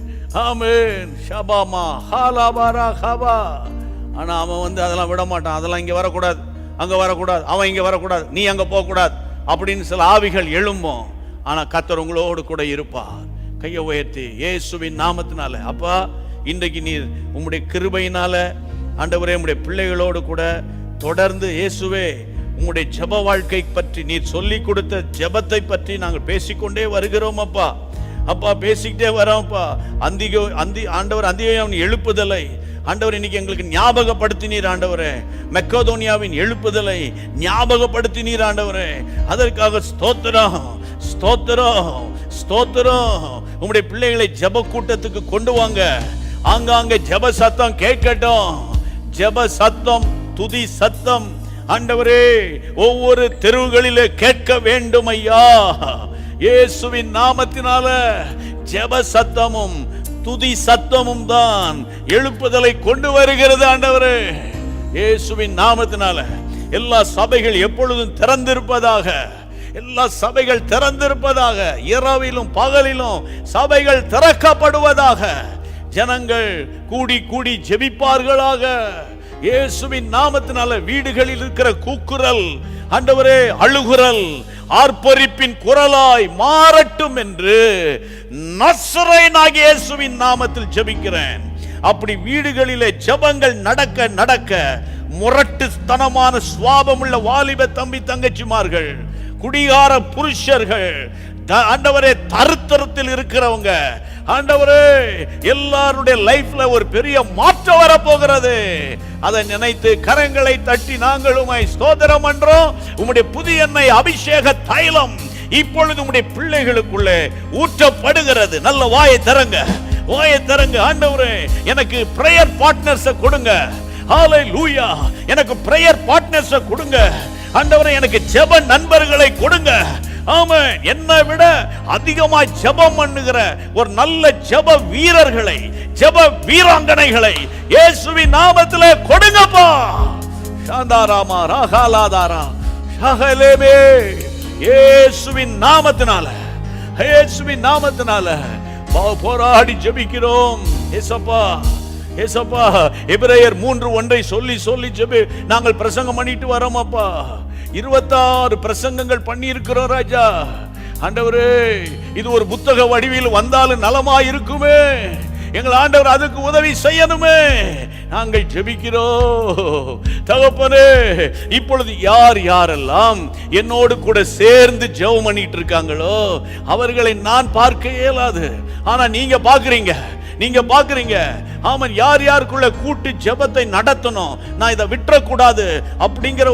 ஆமென். ஷபாமா ஹாலாபாரா ஹபா. ஆனா அவன் அதெல்லாம் விட மாட்டான். அதெல்லாம் இங்க வரக்கூடாது, அங்க வரக்கூடாது, அவன் இங்க வரக்கூடாது, நீ அங்க போக கூடாது அப்படின்னு சில ஆவிகள் எழும்பும். ஆனா கர்த்தர் உங்களோடு கூட இருப்பார். கையை உயர்த்தி இயேசுவின் நாமத்தினால, அப்பா இன்றைக்கு நீர் உம்முடைய கிருபையினால ஆண்டவரே உம்முடைய பிள்ளைகளோடு கூட தொடர்ந்து இயேசுவே உம்முடைய ஜெப வாழ்க்கை பற்றி நீர் சொல்லி கொடுத்த ஜெபத்தை பற்றி நாங்கள் பேசிக்கொண்டே வருகிறோம் அப்பா. அப்பா பேசிக்கிட்டே வரோம்ப்பா. ஆண்டவர் அந்தியோயாவின் எழுப்புதலை ஆண்டவர் இன்னைக்கு எங்களுக்கு ஞாபகப்படுத்தினீர் ஆண்டவரே. மெக்கதோனியாவின் எழுப்புதலை ஞாபகப்படுத்தினீர் ஆண்டவரே. அதற்காக ஸ்தோத்திரம், ஸ்தோத்திரம், ஸ்தோத்திரம். உம்முடைய பிள்ளைகளை ஜெப கூட்டத்துக்கு கொண்டு வாங்க. ஆங்காங்க ஜெப சத்தம் கேட்கட்டும். ஜெப சத்தம், துதி சத்தம் ஆண்டவரே ஒவ்வொரு தெருவுகளிலே கேட்க வேண்டும் ஐயா. இயேசுவின் நாமத்தினால ஜெப சத்தமும் துதி சத்தமும் தான் எழுப்புதலை கொண்டு வருகிறது ஆண்டவரே. இயேசுவின் நாமத்தினால எல்லா சபைகள் எப்பொழுதும் திறந்திருப்பதாக, எல்லா சபைகள் திறந்திருப்பதாக, இரவிலும் பகலிலும் சபைகள் திறக்கப்படுவதாக, ஜனங்கள் கூடி கூடி ஜெபிப்பார்களாக. இயேசுவின் நாமத்தினால வீடுகளில் இருக்கிற கூக்குரல் ஆண்டவரே, அழுகுரல் ஆர்ப்பரிப்பின் குரலாய் மாறட்டும் என்று நசரேயனாகிய இயேசுவின் நாமத்தில் ஜெபிக்கிறேன். அப்படி வீடுகளிலே ஜெபங்கள் நடக்க நடக்க முரட்டுத்தனமான சுவாபமுள்ள வாலிப தம்பி தங்கச்சிமார்கள், குடிகார புருஷர்கள், ஆண்டவரே தருத்தரத்தில் இருக்கிறவங்க, ஆண்டவரே, எல்லாருடைய லைஃப்ல ஒரு பெரிய மாற்றம் வர போகிறது. அதை நினைத்து கரங்களை தட்டி நாங்கள் உம்மை ஸ்தோத்திரம் பண்றோம். உம்முடைய புதிய எண்ணெய் அபிஷேக தைலம் இப்பொழுது உம்முடைய பிள்ளைகளுக்குள்ளே ஊற்றப்படுகிறது. நல்ல வாயை தரங்க, வாயை தரங்க. ஆண்டவரே, எனக்கு பிரேயர் பார்ட்னர்ஸ் கொடுங்க. ஹalleluya. எனக்கு பிரேயர் பார்ட்னர்ஸ் கொடுங்க. ஆண்டவரே, எனக்கு ஜெப நண்பர்களை கொடுங்க. ஆமென். என்னை விட அதிகமாய் ஜெபம் பண்ணுகிற ஒரு நல்ல ஜெப வீரர்களை, ஜெப வீராங்கனைகளை இயேசுவின் நாமத்திலே கொடுங்கப்பா. சாந்தாராமா ராகாலாதாரா ஷஹலேமே. இயேசுவின் நாமத்தினால, இயேசுவின் நாமத்தினால போராடி ஜெபிக்கிறோம். ஏசப்பா, ஏசப்பா, எபிரேயர் 3:1 சொல்லி சொல்லி ஜெபி நாங்கள் பிரசங்கம் பண்ணிட்டு வரோம் அப்பா. 26 பிரசங்கங்கள் பண்ணி இருக்கிறோம் ராஜா. ஆண்டவரே, இது ஒரு புத்தக வடிவில் வந்தாலும் நலமா இருக்குமே. எங்கள் ஆண்டவர் அதுக்கு உதவி செய்யணுமே. நாங்கள் ஜெபிக்கிறோம் தகப்பனே. இப்பொழுது யார் யாரெல்லாம் என்னோடு கூட சேர்ந்து ஜெபம் பண்ணிட்டு இருக்காங்களோ அவர்களை நான் பார்க்க இயலாது. ஆனா நீங்க பாக்குறீங்க, நீங்க பாக்குறீங்க. ஆமன். யார் யாருக்குள்ள கூட்டு ஜெபத்தை நடத்தணும், நான் இதை விட்டுறக்கூடாது அப்படிங்கிற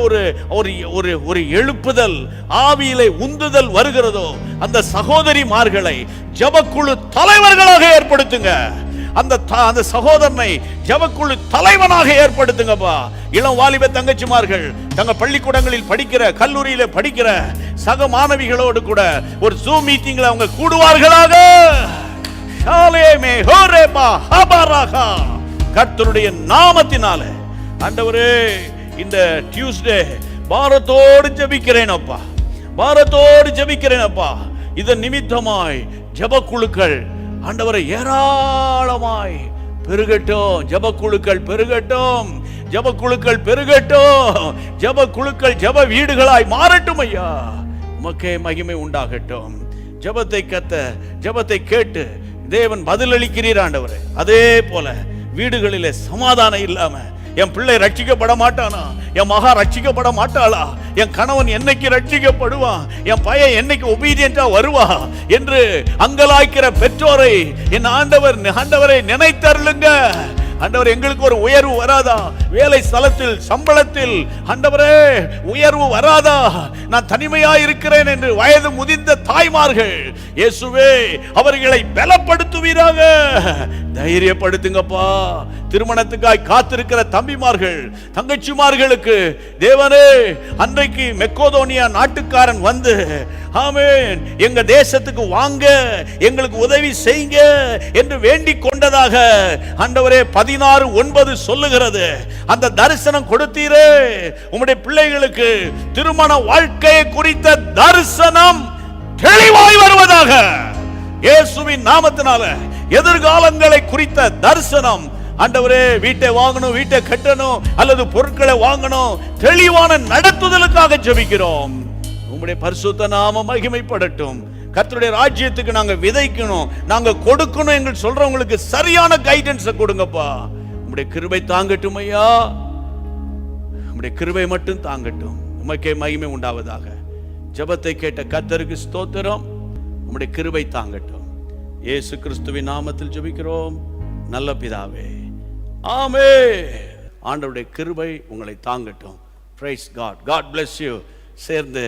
ஒரு எழுப்புதல், ஆவியிலே உந்துதல் வருகிறதோ அந்த சகோதரிமார்களை ஜெபக்குழு தலைவர்களாக ஏற்படுத்துங்க. அந்த சகோதரனை ஜெபக்குழு தலைவனாக ஏற்படுத்துங்கப்பா. இளம் வாலிப தங்கச்சிமார்கள் தங்க பள்ளிக்கூடங்களில் படிக்கிற, கல்லூரியில படிக்கிற சக மாணவிகளோடு கூட ஒரு ஜூம் மீட்டிங்ல அவங்க கூடுவார்களாக. கர்த்தருடைய நாமத்தினால ஆண்டவரே, இந்த டியூஸ்டே பாரத்தோடு ஜெபிக்கிறேன் அப்பா, பாரத்தோடு ஜெபிக்கிறேன் அப்பா. இதன் நிமித்தமாய் ஜெபக்குழுக்கள் ஆண்டவரை ஏராளமாய் பெருகட்டும். ஜெபக்குழுக்கள் பெருகட்டும், ஜெபக்குழுக்கள் பெருகட்டும், ஜெபக்குழுக்கள் ஜெப வீடுகளாய் மாறட்டும் ஐயா. உமக்கே மகிமை உண்டாகட்டும். ஜெபத்தை கேட்டு தேவன் பதிலளிக்கிறீர் ஆண்டவரே. அதே போல வீடுகளிலே சமாதானம் இல்லாம என் பிள்ளை ரட்சிக்கப்பட மாட்டானா, என் மகா ரட்சிக்கப்பட மாட்டாளா, என் கணவன் என்னைக்கு ரட்சிக்கப்படுவான், என் பையன் என்னைக்கு ஒபீடியன்டா வருவா என்று அங்கலாய்க்கிற பெற்றோரை என் ஆண்டவரை நினைத்தருளுங்க. ஆண்டவர், எங்களுக்கு ஒரு உயர்வு வராதா? வேலை ஸ்தலத்தில் சம்பளத்தில் ஆண்டவரே உயர்வு வராதா? நான் தனிமையா இருக்கிறேன் என்று வயது முதிர்ந்த தாய்மார்கள் இயேசுவே அவர்களை பலப்படுத்துவீராக. தைரியப்படுத்துங்கப்பா. திருமணத்துக்காய் காத்திருக்கிற தம்பிமார்கள் தங்கச்சிமார்களுக்கு தேவனே, அன்றைக்கு மெக்கோதோனியா நாட்டுக்காரன் வந்து ஆமென் எங்க தேசத்துக்கு வாங்க, எங்களுக்கு உதவி செய்யுங்க என்று வேண்டிக் கொண்டதாக ஆண்டவரே 16:9 சொல்லுகிறது. அந்த தரிசனம் கொடுத்தீரே. உம்முடைய பிள்ளைகளுக்கு திருமண வாழ்க்கையை குறித்த தரிசனம் தெளிவாய் வருவதாக இயேசுவின் நாமத்தினால. எதிர்காலங்களை குறித்த தரிசனம் ஆண்டவரே, வீட்டை வாங்கணும், வீட்டை கட்டணும் அல்லது பொருட்களை வாங்கணும், தெளிவான நடத்துதலுக்காக ஜெபிக்கிறோம். உம்முடைய பரிசுத்த நாமம் மகிமைப்படட்டும். கர்த்தருடைய ராஜ்யத்துக்கு நாங்க விதைக்கணும், நாங்க கொடுக்கணும். எங்கள் சொல்றவங்களுக்கு சரியான கைடன்ஸ் கொடுங்கப்பா. உம்முடைய கிருபை தாங்கட்டும் ஐயா, உம்முடைய கிருபை மட்டும் தாங்கட்டும். உமக்கே மகிமை உண்டாவதாக. ஜெபத்தை கேட்ட கர்த்தருக்கு ஸ்தோத்திரம். உம்முடைய கிருபை தாங்கட்டும். இயேசு கிறிஸ்துவின் நாமத்தில் ஜெபிக்கிறோம் நல்ல பிதாவே, ஆமென். ஆண்டவருடைய கிருபை உங்களை தாங்கட்டும். Praise God. God bless you. சேர்ந்து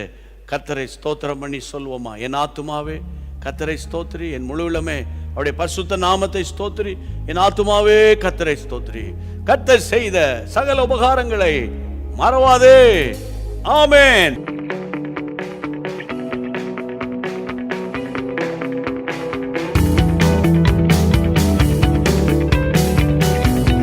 கர்த்தரை ஸ்தோத்திரம் பண்ணி சொல்வோமா? என் ஆத்துமாவே கர்த்தரை ஸ்தோத்திரி, என் முழு உள்ளமே அவருடைய பரிசுத்த நாமத்தை ஸ்தோத்திரி. என் ஆத்துமாவே கர்த்தரை ஸ்தோத்திரி. கர்த்தர் செய்த சகல உபகாரங்களை மறவாதே. ஆமென்.